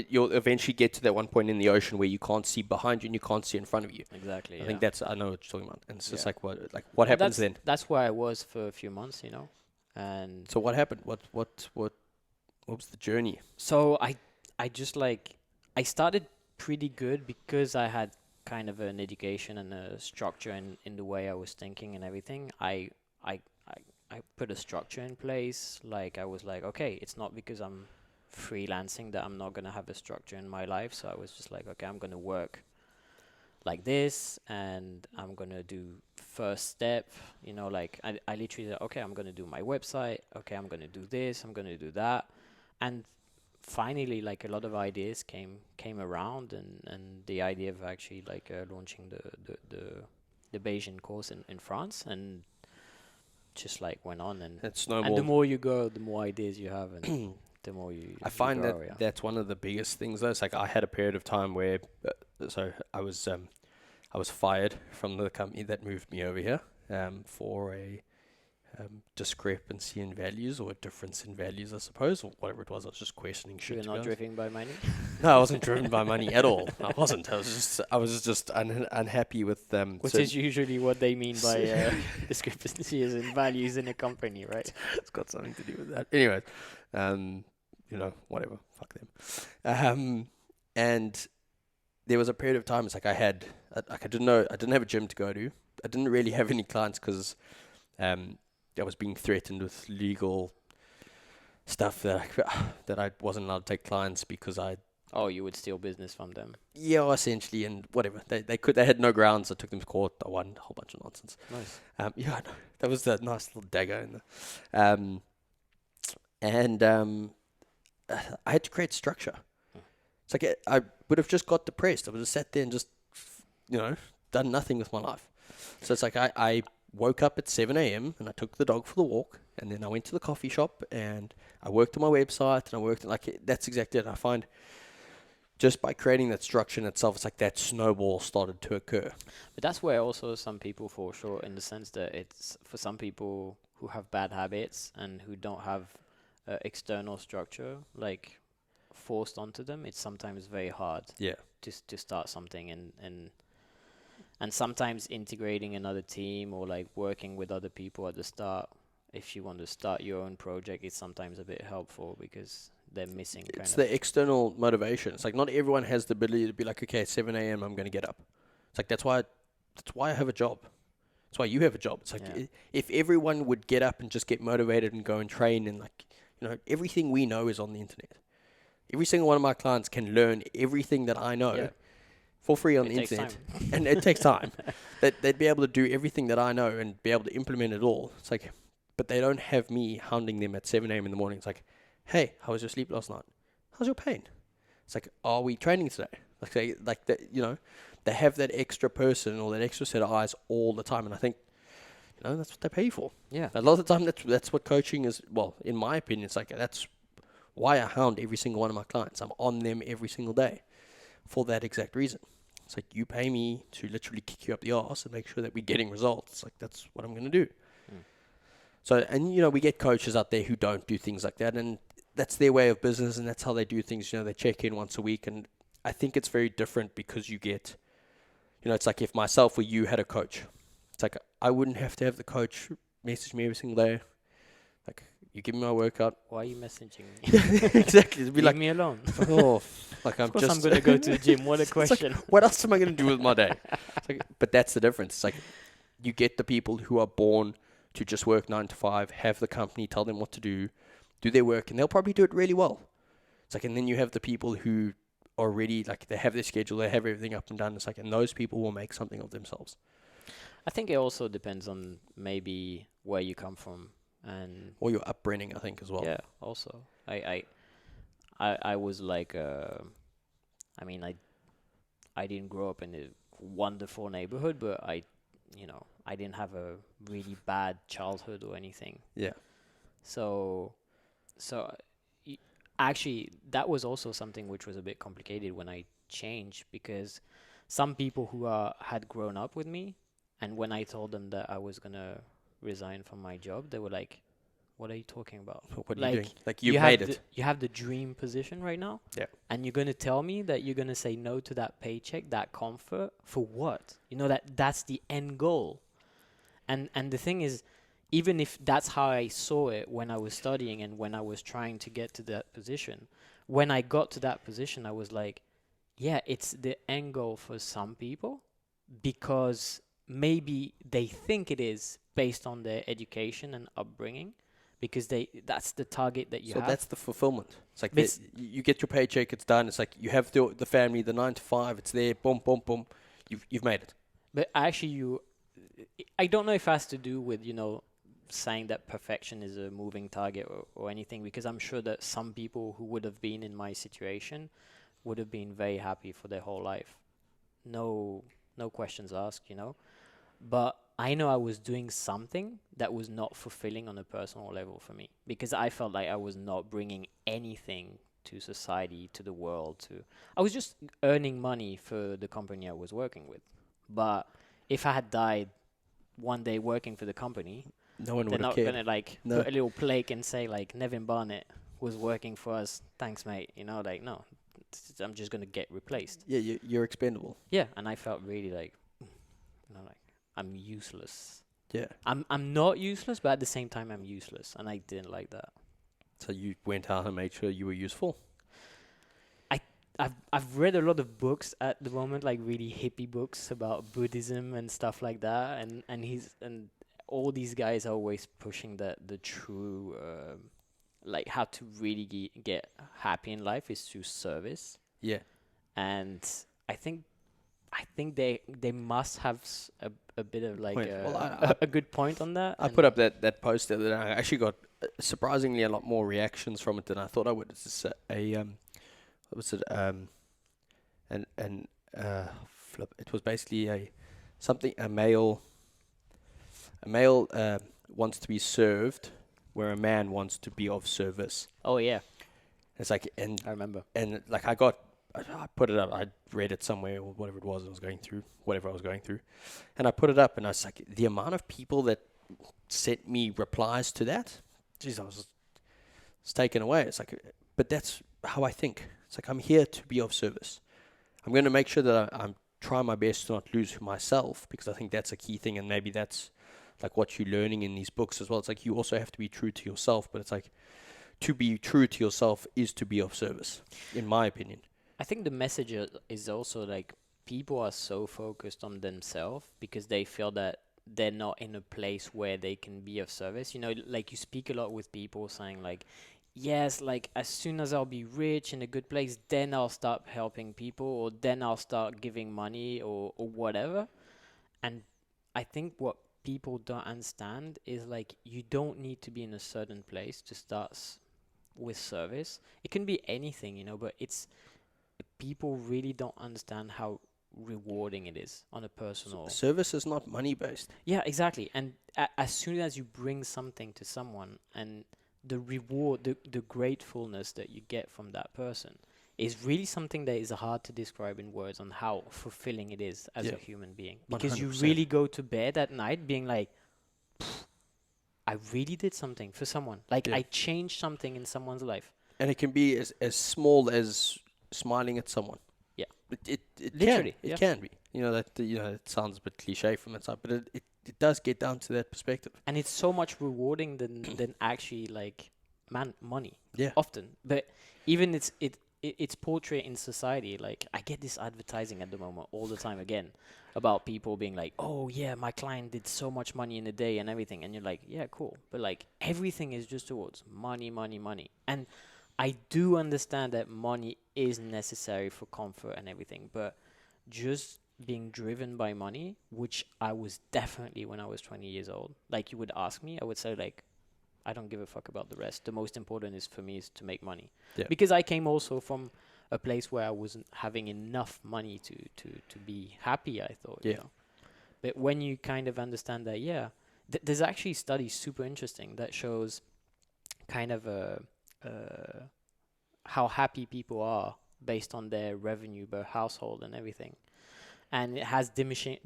You'll eventually get to that one point in the ocean where you can't see behind you and you can't see in front of you. Exactly. I think I know what you're talking about. And it's just like what happens then? That's where I was for a few months, And so what happened? What was the journey? So I just I started pretty good because I had kind of an education and a structure in the way I was thinking and everything. I put a structure in place. Like I was like, okay, it's not because I'm freelancing that I'm not gonna have a structure in my life. So I was just like, okay, I'm gonna work like this, and I'm gonna do first step. I literally said, okay, I'm gonna do my website. Okay, I'm gonna do this. I'm gonna do that, and finally, like a lot of ideas came around, and the idea of actually launching the Bayesian course in France, and just went on, and the more you go, the more ideas you have, and the more I find that's one of the biggest things though. It's like I had a period of time where so I was fired from the company that moved me over here for a discrepancy in values, or a difference in values, I suppose, or whatever it was. I was just questioning shit. You're not driven by money? No, I wasn't driven by money at all. I wasn't. I was just unhappy with them. Which is usually what they mean by discrepancies in values in a company, right? It's got something to do with that. Anyway, whatever. Fuck them. And there was a period of time. It's like I didn't have a gym to go to. I didn't really have any clients because I was being threatened with legal stuff that I wasn't allowed to take clients because you would steal business from them. Yeah, essentially, and whatever. They had no grounds. I took them to court. I won a whole bunch of nonsense. Nice. That was a nice little dagger in there. I had to create structure. It's like I would have just got depressed. I would have sat there and just, done nothing with my life. So it's like I woke up at 7 a.m. and I took the dog for the walk, and then I went to the coffee shop and I worked on my website, and I worked that's exactly it. I find just by creating that structure in itself, it's like that snowball started to occur. But that's where also some people fall short, in the sense that it's for some people who have bad habits and who don't have external structure like forced onto them. It's sometimes very hard Yeah. to start something, and sometimes integrating another team or like working with other people at the start, if you want to start your own project, is sometimes a bit helpful because they're missing It's the external motivation. It's like not everyone has the ability to be like, okay, at 7 a.m. I'm going to get up. It's like that's why I have a job. That's why you have a job. It's like if everyone would get up and just get motivated and go and train, and like, you know, everything we know is on the internet. Every single one of my clients can learn everything that I know for free on the internet. And it takes time. They'd be able to do everything that I know and be able to implement it all. It's like, but they don't have me hounding them at 7 a.m. in the morning. It's like, hey, how was your sleep last night? How's your pain? It's like, are we training today? Like that, you know, they have that extra person or that extra set of eyes all the time. And I think, you know, that's what they pay for. Yeah. A lot of the time, that's what coaching is. Well, in my opinion, it's like, that's why I hound every single one of my clients. I'm on them every single day for that exact reason. It's like, you pay me to literally kick you up the arse and make sure that we're getting results. It's like, that's what I'm going to do. So, and, you know, we get coaches out there who don't do things like that, and that's their way of business, and that's how they do things. You know, they check in once a week, and I think it's very different because you get, you know, it's like if myself or you had a coach. It's like, I wouldn't have to have the coach message me every single day. Like, you give me my workout. Why are you messaging me? Exactly. It'd be Leave like, me alone. oh, like Of course I'm going to go to the gym. What a question. Like, what else am I going to do with my day? It's like, but that's the difference. It's like, you get the people who are born to just work 9 to 5, have the company tell them what to do their work, and they'll probably do it really well. It's like, and then you have the people who are already, like, they have their schedule, they have everything up and done. It's like, and those people will make something of themselves. I think it also depends on maybe where you come from and or your upbringing, I think, as well. Yeah, also. I was like, I mean, I didn't grow up in a wonderful neighborhood, but I didn't have a really bad childhood or anything. Yeah. So actually, that was also something which was a bit complicated when I changed, because some people who had grown up with me, and when I told them that I was gonna resign from my job, they were like, "What are you talking about? What are you doing? Like, you made it. You have the dream position right now, and you're gonna tell me that you're gonna say no to that paycheck, that comfort, for what? You know, that's the end goal." And the thing is, even if that's how I saw it when I was studying and when I was trying to get to that position, when I got to that position, I was like, yeah, it's the end goal for some people, because maybe they think it is based on their education and upbringing, because that's the target that you have. So that's the fulfillment. It's like you get your paycheck, it's done. It's like you have the family, the 9 to 5, it's there, boom, boom, boom. You've made it. But actually, I don't know if it has to do with, saying that perfection is a moving target or anything, because I'm sure that some people who would have been in my situation would have been very happy for their whole life. No questions asked, But I know I was doing something that was not fulfilling on a personal level for me, because I felt like I was not bringing anything to society, to the world. I was just earning money for the company I was working with. But if I had died one day working for the company, no one they're would have not cared. going to put a little plaque and say like, Nevin Barnett was working for us. Thanks, mate. No, I'm just going to get replaced. Yeah, you're expendable. Yeah, and I felt really like I'm useless. Yeah. I'm not useless, but at the same time I'm useless, and I didn't like that. So you went out and made sure you were useful. I've read a lot of books at the moment, like really hippie books about Buddhism and stuff like that, and all these guys are always pushing that the true like how to really get happy in life is through service. Yeah. And I think they must have a bit of like a good point on that. I put up that post that I actually got surprisingly a lot more reactions from it than I thought I would. It's just what was it? Flip. It was basically a male wants to be served, where a man wants to be of service. Oh yeah. It's like, and I remember. And like I got I put it up. I read it somewhere or whatever it was I was going through, and I put it up, and I was like, the amount of people that sent me replies to that, geez, I was taken away. It's like, but that's how I think. It's like, I'm here to be of service. I'm going to make sure that I'm trying my best to not lose myself, because I think that's a key thing, and maybe that's like what you're learning in these books as well. It's like you also have to be true to yourself, but it's like to be true to yourself is to be of service, in my opinion. I think the message is also like people are so focused on themselves because they feel that they're not in a place where they can be of service. You know, like you speak a lot with people saying like, yes, like as soon as I'll be rich in a good place, then I'll start helping people, or then I'll start giving money or whatever. And I think what people don't understand is like you don't need to be in a certain place to start with service. It can be anything, you know, but it's people really don't understand how rewarding it is on a personal. Service is not money based. Yeah, exactly. And as soon as you bring something to someone, and the reward, the gratefulness that you get from that person is really something that is hard to describe in words on how fulfilling it is as a human being. Because you 100%. really go to bed at night being like, I really did something for someone. Like I changed something in someone's life. And it can be as small as smiling at someone. Yeah. It Literally, can be. You know, that it sounds a bit cliche from that side, but it does get down to that perspective. And it's so much rewarding than actually like money. Yeah. Often. But even it's portrait in society. Like I get this advertising at the moment all the time again about people being like, oh yeah, my client did so much money in a day and everything. And you're like, yeah, cool. But like everything is just towards money, money, money. And I do understand that money is necessary for comfort and everything, but just being driven by money, which I was definitely when I was 20 years old. Like you would ask me, I would say like, I don't give a fuck about the rest. The most important is for me is to make money. Yeah. Because I came also from a place where I wasn't having enough money to be happy, I thought. Yeah. You know? But when you kind of understand that, there's actually studies super interesting that shows kind of how happy people are based on their revenue per household and everything. And it has diminishing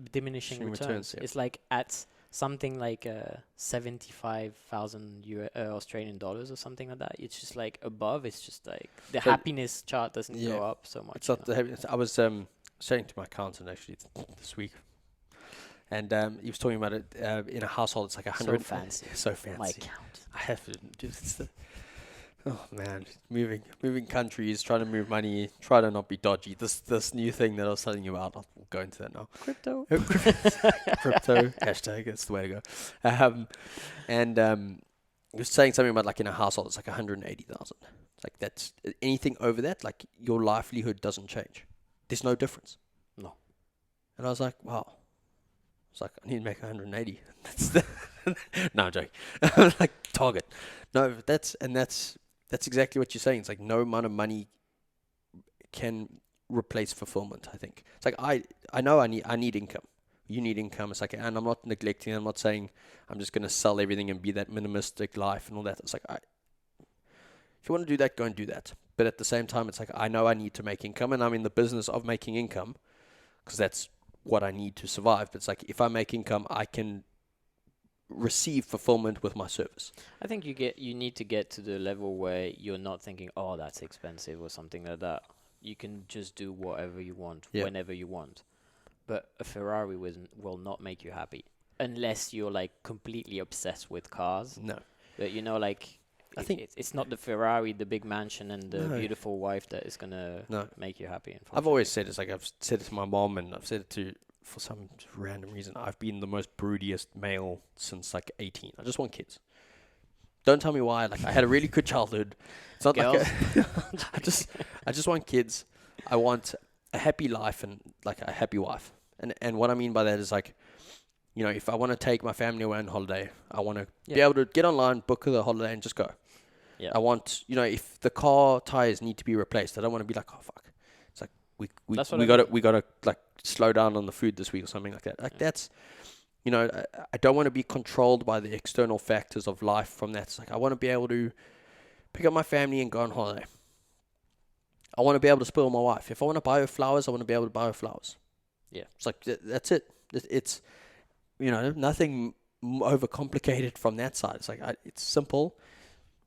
returns. Yeah. It's like at something like 75,000 Australian dollars or something like that. It's just like above. It's just like the happiness chart doesn't go up so much. It's not the happiness. I was saying to my accountant actually this week, and he was talking about it in a household. It's like 100. So fancy. So fancy. My account. I have to do this. Oh man, moving countries, trying to move money, try to not be dodgy. This new thing that I was telling you about, I'll go into that now. Crypto. Crypto hashtag, that's the way to go. He was saying something about like in a household, it's like 180,000. It's like that's anything over that, like your livelihood doesn't change. There's no difference. No. And I was like, wow. It's like I need to make 180. That's the no, I'm joking. Like target. No, that's exactly what you're saying. It's like no amount of money can replace fulfillment, I think. It's like I know I need income. You need income. It's like, and I'm not neglecting. I'm not saying I'm just going to sell everything and be that minimalistic life and all that. It's like, if you want to do that, go and do that. But at the same time, it's like, I know I need to make income, and I'm in the business of making income because that's what I need to survive. But it's like, if I make income, I can receive fulfillment with my service. I think you need to get to the level where you're not thinking, oh, that's expensive or something like that. You can just do whatever you want, whenever you want. But a Ferrari will not make you happy unless you're like completely obsessed with cars. No. But you know, like I think it's not the Ferrari, the big mansion, and the beautiful wife that is gonna make you happy. I've always said it's like I've said it to my mom, and I've said it to for some random reason. I've been the most broodiest male since like 18. I just want kids. Don't tell me why. Like I had a really good childhood. It's not Girls. like I just want kids. I want a happy life and like a happy wife. And what I mean by that is like, you know, if I want to take my family away on holiday, I want to be able to get online, book the holiday, and just go. Yeah. I want, you know, if the car tires need to be replaced, I don't want to be like, oh fuck. It's like we gotta like slow down on the food this week or something like that. Like that's, you know, I don't want to be controlled by the external factors of life from that. It's like I want to be able to pick up my family and go on holiday. I want to be able to spoil my wife. If I want to buy her flowers, I want to be able to buy her flowers. Yeah. It's like, that's it. It's, nothing overcomplicated from that side. It's like, it's simple.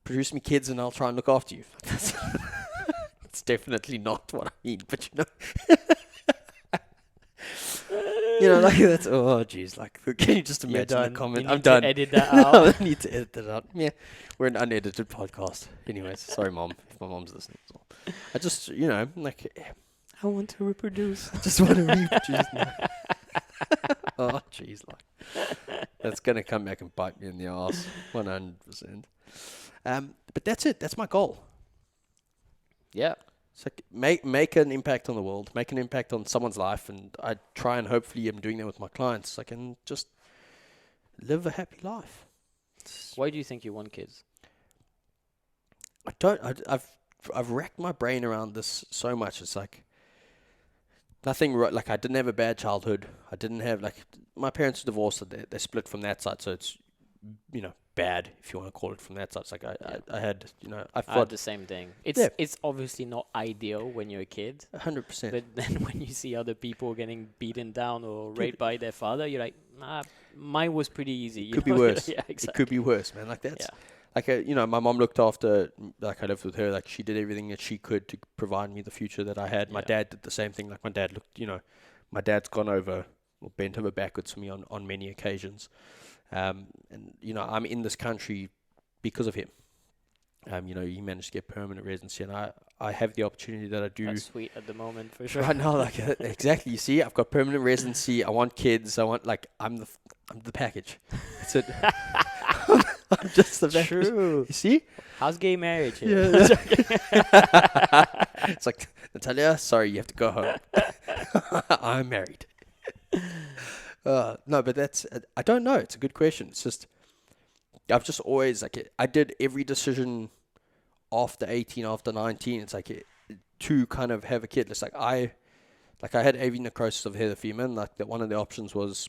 Produce me kids and I'll try and look after you. It's definitely not what I mean, but like that's, oh jeez, like, can you just imagine the comment? I'm done. Edit that out. I need to edit that out. Yeah, we're an unedited podcast. Anyways, sorry mom, if my mom's listening as well. I just, like, I want to reproduce. I just want to reproduce now. Oh jeez, like, that's going to come back and bite me in the ass, 100%. But that's it. That's my goal. Yeah. So make an impact on the world, make an impact on someone's life, and I try and hopefully I'm doing that with my clients. So I can just live a happy life. Why do you think you want kids? I've racked my brain around this so much. It's like nothing. Like, I didn't have a bad childhood. I didn't have, like, my parents were divorced. So they split from that side. So it's bad, if you want to call it, from that side. It's like I had, I had the same thing. It's obviously not ideal when you're a kid. 100%. But then when you see other people getting beaten down or raped by their father, you're like, mine was pretty easy. Could be worse. Yeah, exactly. It could be worse, man. Like, that's like, my mom looked after, like, I lived with her. Like, she did everything that she could to provide me the future that I had. My dad did the same thing. Like, my dad looked, my dad's gone over or bent over backwards for me on many occasions. And, I'm in this country because of him. He managed to get permanent residency, and I have the opportunity that I do. That's sweet at the moment, for sure. Right now, like, exactly. You see, I've got permanent residency. I want kids. I want, like, I'm the package. That's it. I'm just the package. True. You see? How's gay marriage here? Yeah. It's like, Natalia, sorry, you have to go home. I'm married. No, but that's, I don't know. It's a good question. It's just, I've just always, like, I did every decision after 18, after 19. It's like, to kind of have a kid. It's like, I had AV necrosis of the head femur, and like, that one of the options was,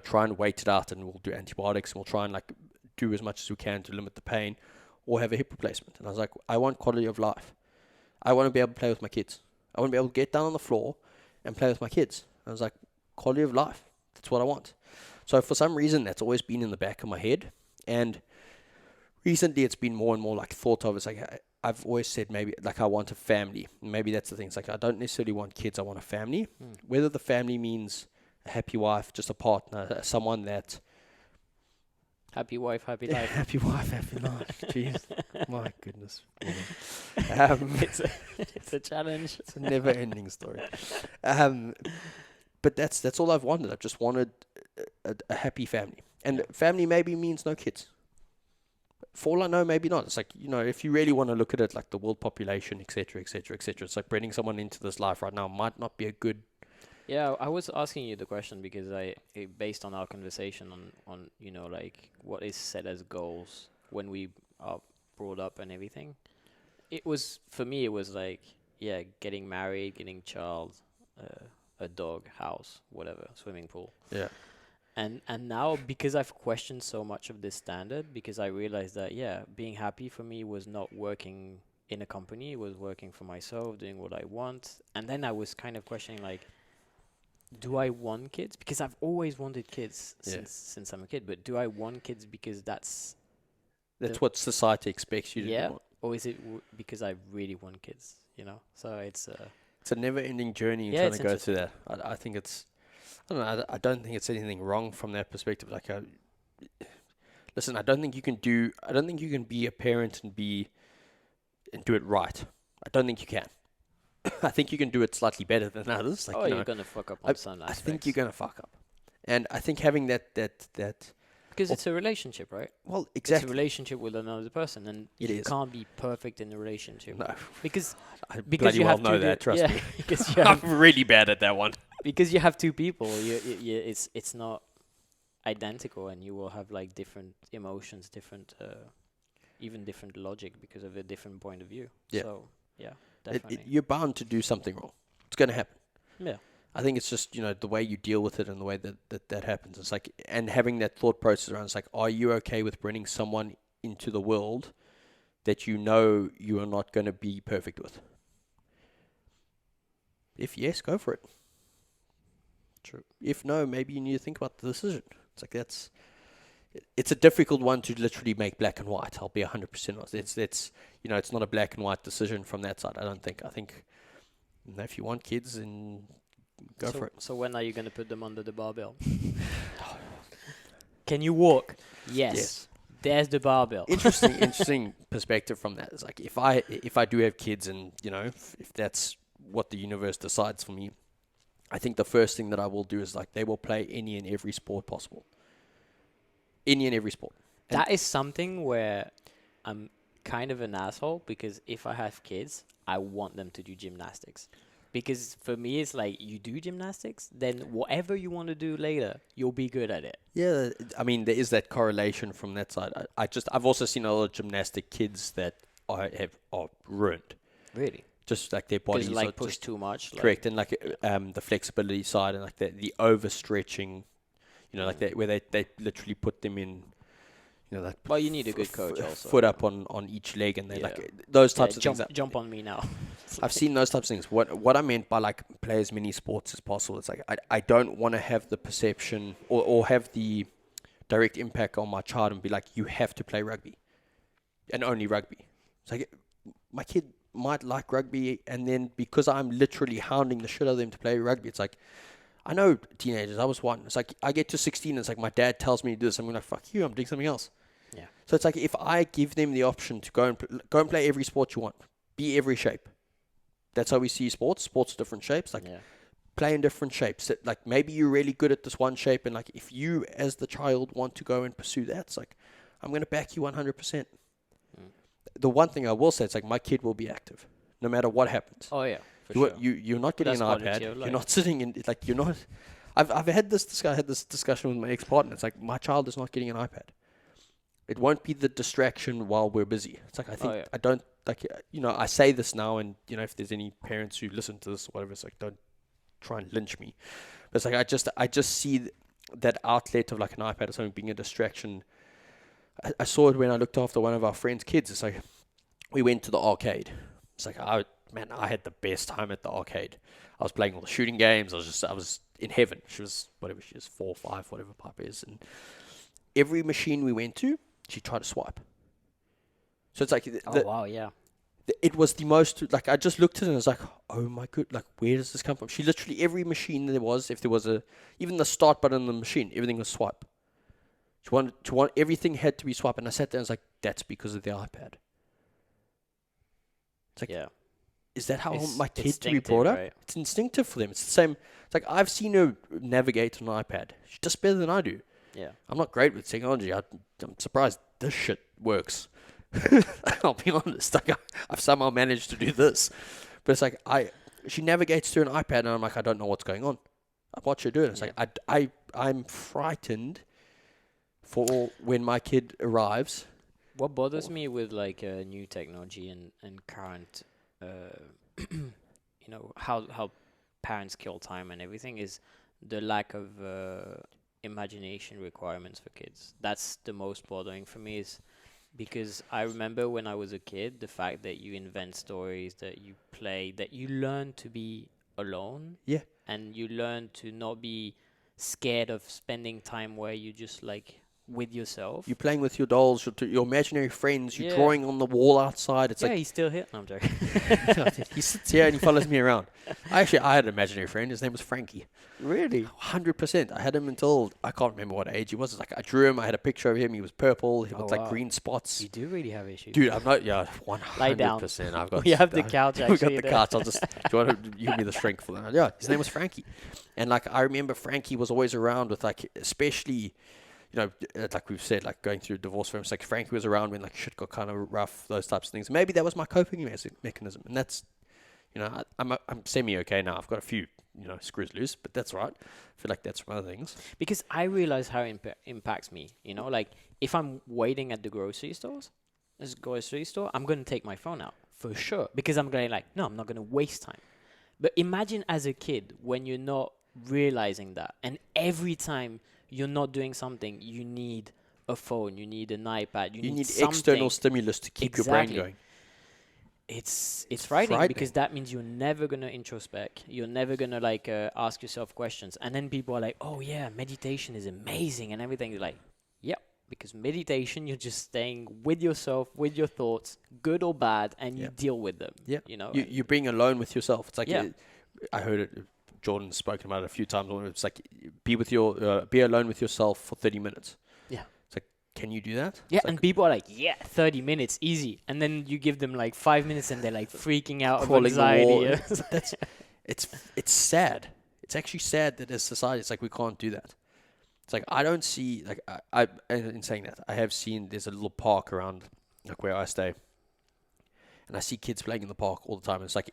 try and wait it out, and we'll do antibiotics, and we'll try and, like, do as much as we can to limit the pain, or have a hip replacement. And I was like, I want quality of life. I want to be able to play with my kids. I want to be able to get down on the floor and play with my kids. And I was like, quality of life. That's what I want. So for some reason, that's always been in the back of my head. And recently, it's been more and more, like, thought of. It's like, I've always said, maybe, like, I want a family. Maybe that's the thing. It's like, I don't necessarily want kids. I want a family. Whether the family means a happy wife, just a partner, someone that... Happy wife, happy life. Happy wife, happy life. Jeez. My goodness. It's a challenge. It's a never-ending story. But that's all I've wanted. I've just wanted a happy family. And family maybe means no kids. For all I know, maybe not. It's like, if you really want to look at it, like the world population, etc., etc., etc., it's like bringing someone into this life right now might not be a good... Yeah, I was asking you the question because based on our conversation on like what is set as goals when we are brought up and everything. For me, it was like, getting married, getting child, a dog, house, whatever, swimming pool. Yeah. And now, because I've questioned so much of this standard, because I realized that, being happy for me was not working in a company, it was working for myself, doing what I want. And then I was kind of questioning, like, do I want kids? Because I've always wanted kids since I'm a kid, but do I want kids because that's what society expects you to do? Or is it because I really want kids, So it's a never-ending journey trying to go through that. I think it's... I don't know. I don't think it's anything wrong from that perspective. Like, listen, I don't think you can be a parent and do it right. I don't think you can. I think you can do it slightly better than others. Like, you're gonna fuck up on some aspects. I think you're gonna fuck up, and I think having that because it's a relationship, right? Well, exactly. It's a relationship with another person, and you can't be perfect in a relationship. No, because you have to know that. Trust me. Because I'm really bad at that one. Because you have two people, it's not identical, and you will have like different emotions, different, even different logic because of a different point of view. Yeah. So definitely. You're bound to do something wrong. It's going to happen. Yeah. I think it's just, the way you deal with it and the way that happens. It's like, and having that thought process around, it's like, are you okay with bringing someone into the world that you are not going to be perfect with? If yes, go for it. True. If no, maybe you need to think about the decision. It's like it's a difficult one to literally make black and white. I'll be 100% honest. It's it's not a black and white decision from that side. I don't think. I think if you want kids, then go for it. So when are you going to put them under the barbell? Can you walk? Yes. There's the barbell. Interesting perspective from that. It's like if I do have kids, and if that's what the universe decides for me, I think the first thing that I will do is like they will play any and every sport possible. Any and every sport. And that is something where I'm kind of an asshole, because if I have kids, I want them to do gymnastics. Because for me, it's like, you do gymnastics, then whatever you want to do later, you'll be good at it. Yeah, I mean, there is that correlation from that side. I've also seen a lot of gymnastic kids that are ruined. Really? Just like their bodies like are push just too much. correct, and like the flexibility side, and like the overstretching, like that, where they literally put them in, like. Well, you need a good coach also. Foot up on each leg, and they like those types of things. Jump on me now. I've seen those types of things. What I meant by like play as many sports as possible, it's like I don't want to have the perception or have the direct impact on my child and be like, you have to play rugby and only rugby. It's like my kid might like rugby, and then because I'm literally hounding the shit out of them to play rugby, it's like, I know teenagers. I was one. It's like I get to 16, and it's like my dad tells me to do this. I'm like, fuck you. I'm doing something else. Yeah. So it's like if I give them the option to go and play every sport you want, be every shape. That's how we see sports. Sports are different shapes. Like play in different shapes. Like maybe you're really good at this one shape, and like if you as the child want to go and pursue that, it's like I'm going to back you 100%. The one thing I will say, it's like my kid will be active no matter what happens. Oh yeah. You're not getting an iPad. You're not sitting in like you're not. I've had this discussion with my ex-partner. It's like my child is not getting an iPad. It won't be the distraction while we're busy. It's like I think I don't like I say this now, and if there's any parents who listen to this or whatever, it's like don't try and lynch me. But it's like I just see that outlet of like an iPad or something being a distraction. I saw it when I looked after one of our friends' kids. It's like we went to the arcade. It's like I had the best time at the arcade. I was playing all the shooting games. I was in heaven. She was 4 or 5, whatever Pipe is. And every machine we went to, she tried to swipe. So it's like wow, yeah. It was the most like I just looked at it and I was like, oh my god, like where does this come from? She literally every machine there was, if there was even the start button on the machine, everything was swipe. She wanted everything had to be swipe, and I sat there and I was like, that's because of the iPad. It's like, is that how my kid to be brought up? Right? It's instinctive for them. It's the same. It's like I've seen her navigate on an iPad. She does better than I do. Yeah. I'm not great with technology. I'm surprised this shit works. I'll be honest. Like I've somehow managed to do this, but it's like she navigates through an iPad, and I'm like, I don't know what's going on. I watch her do it. It's like I'm frightened for when my kid arrives. What bothers me with like new technology and current, how parents kill time and everything is the lack of imagination requirements for kids. That's the most bothering for me, is because I remember when I was a kid, the fact that you invent stories, that you play, that you learn to be alone. Yeah. And you learn to not be scared of spending time where you just like with yourself. You're playing with your dolls, your imaginary friends, you're drawing on the wall outside. It's like he's still here. No, I'm joking. He sits here and he follows me around. I had an imaginary friend. His name was Frankie. Really? 100%. I had him until I can't remember what age he was. It's like I drew him. I had a picture of him. He was purple. He looked like green spots. You do really have issues. Dude, I'm not. Yeah, 100%. Lie down. I've got. We have the couch. We've got the couch. Do you want to give me the strength for that? Yeah, his name was Frankie, and like I remember Frankie was always around with like, especially. Like we've said, like going through a divorce for him, it's like Frankie was around when like shit got kind of rough, those types of things. Maybe that was my coping mechanism, and that's, I'm semi-okay now. I've got a few, screws loose, but that's right. I feel like that's from other things. Because I realize how it impacts me, like if I'm waiting at the grocery store, I'm going to take my phone out for sure, because I'm going like, no, I'm not going to waste time. But imagine as a kid when you're not realizing that, and every time you're not doing something, you need a phone, you need an iPad, you need external stimulus to keep your brain going. it's frightening because that means you're never gonna introspect. You're never gonna like ask yourself questions. And then people are like, "Oh yeah, meditation is amazing," and everything. You're like, "Yep," because meditation, you're just staying with yourself, with your thoughts, good or bad, and you deal with them. Yeah, you know, you're being alone with yourself. It's like I heard it. Jordan's spoken about it a few times. It's like be alone with yourself for 30 minutes. Yeah. It's like, can you do that? Yeah, It's and like people are like, 30 minutes, easy. And then you give them like 5 minutes and they're like freaking out of crawling the anxiety. wall. Yeah. It's sad. It's actually sad that as society, it's like we can't do that. It's like I don't see like I in saying that I have seen there's a little park around like where I stay, and I see kids playing in the park all the time. And it's like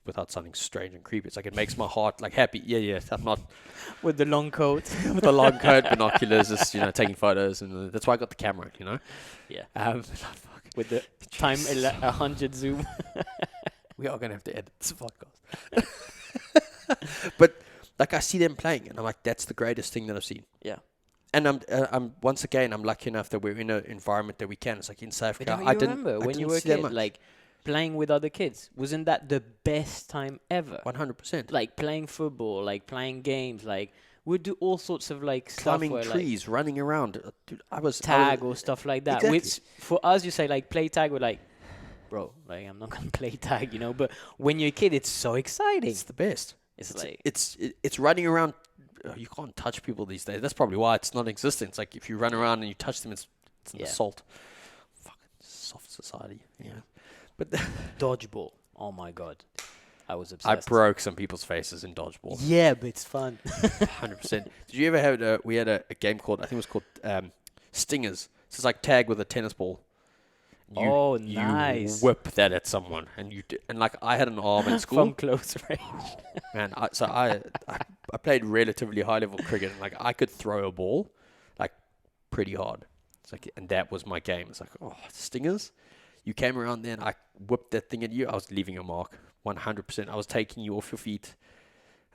without sounding strange and creepy, it's like it makes my heart like happy. Yeah. I'm not With the long coat. with the long coat, binoculars, just taking photos, and that's why I got the camera. Yeah. With the time 100 zoom. We are gonna have to edit this podcast. But like I see them playing, and I'm like, that's the greatest thing that I've seen. Yeah. And I'm once again, I'm lucky enough that we're in an environment that we can. It's like in South But Africa. don't you remember when you were a see that kid, much. like playing with other kids? Wasn't that the best time ever? 100%. Like playing football, like playing games, like we'd do all sorts of like Climbing stuff where, trees, running around. Dude, I was tag or stuff like that. Exactly. Which for us, you say like play tag. We're like, bro, like I'm not gonna play tag, But when you're a kid, it's so exciting. It's the best. It's running around. You can't touch people these days. That's probably why it's non-existent. It's like if you run around and you touch them, it's an assault. Fucking soft society. Yeah. But dodgeball. Oh my god, I was I obsessed. broke some people's faces in dodgeball. Yeah, but it's fun. 100%. Did you ever have we had a game called, I think it was called Stingers. So it's like tag with a tennis ball. Nice. You whip that at someone, and like I had an arm in school. From close range. Man, I played relatively high level cricket, and like I could throw a ball, like pretty hard. It's like, and that was my game. It's like, Stingers. You came around there, and I whipped that thing at you. I was leaving a mark, 100%. I was taking you off your feet.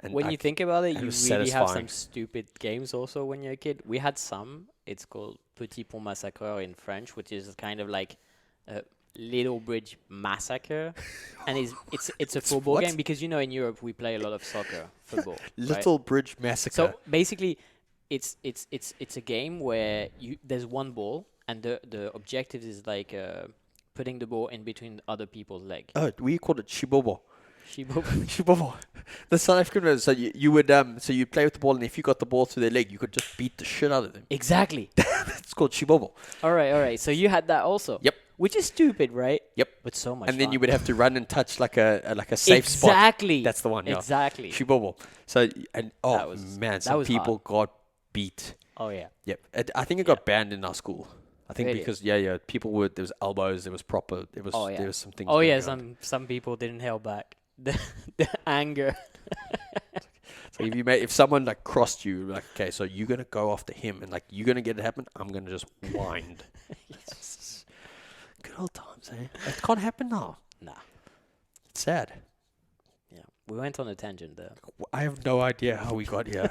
And when you think about it, you really satisfying. have some stupid games also when you're a kid. We had some. It's called Petit Pont Massacreur in French, which is kind of like a Little Bridge Massacre. And it's a football game because, in Europe, we play a lot of football. Little Bridge Massacre. So basically, it's a game where there's one ball, and the objective is like putting the ball in between other people's legs. Oh, we called it Shibobo. Shibobo. Shibobo. The South African version. So you would so you play with the ball, and if you got the ball through their leg, you could just beat the shit out of them. Exactly. It's called Shibobo. All right. So you had that also. Yep. Which is stupid, right? Yep. But so much. And then fun. you would have to run and touch like a safe spot. Exactly. That's the one. Yeah. Exactly. Shibobo. So That some was people hard. got beat. Oh yeah. Yep. I think it got banned in our school. I think Really? because people there was elbows, there was proper, there was some things. Oh yeah, going on. some people didn't hold back the anger. So if someone like crossed you, like, okay, so you're gonna go after him, and like you're gonna get it happen, I'm gonna just wind. Good old times, eh? It can't happen now. Nah. It's sad. Yeah, we went on a tangent there. I have no idea how we got here.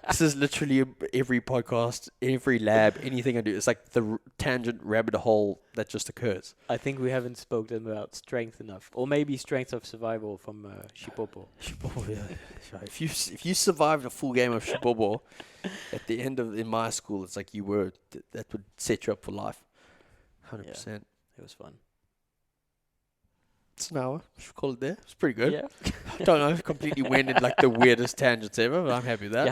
This is literally every podcast, every lab, anything I do. It's like the tangent rabbit hole that just occurs. I think we haven't spoken about strength enough, or maybe strength of survival from Shipopo. Shibobo, yeah. If you survived a full game of Shibobo at the end in my school, it's like that would set you up for life. 100%. It was fun. It's an hour. Should we call it there? It's pretty good. Yeah. I don't know. Completely went in like the weirdest tangents ever, but I'm happy with that. You have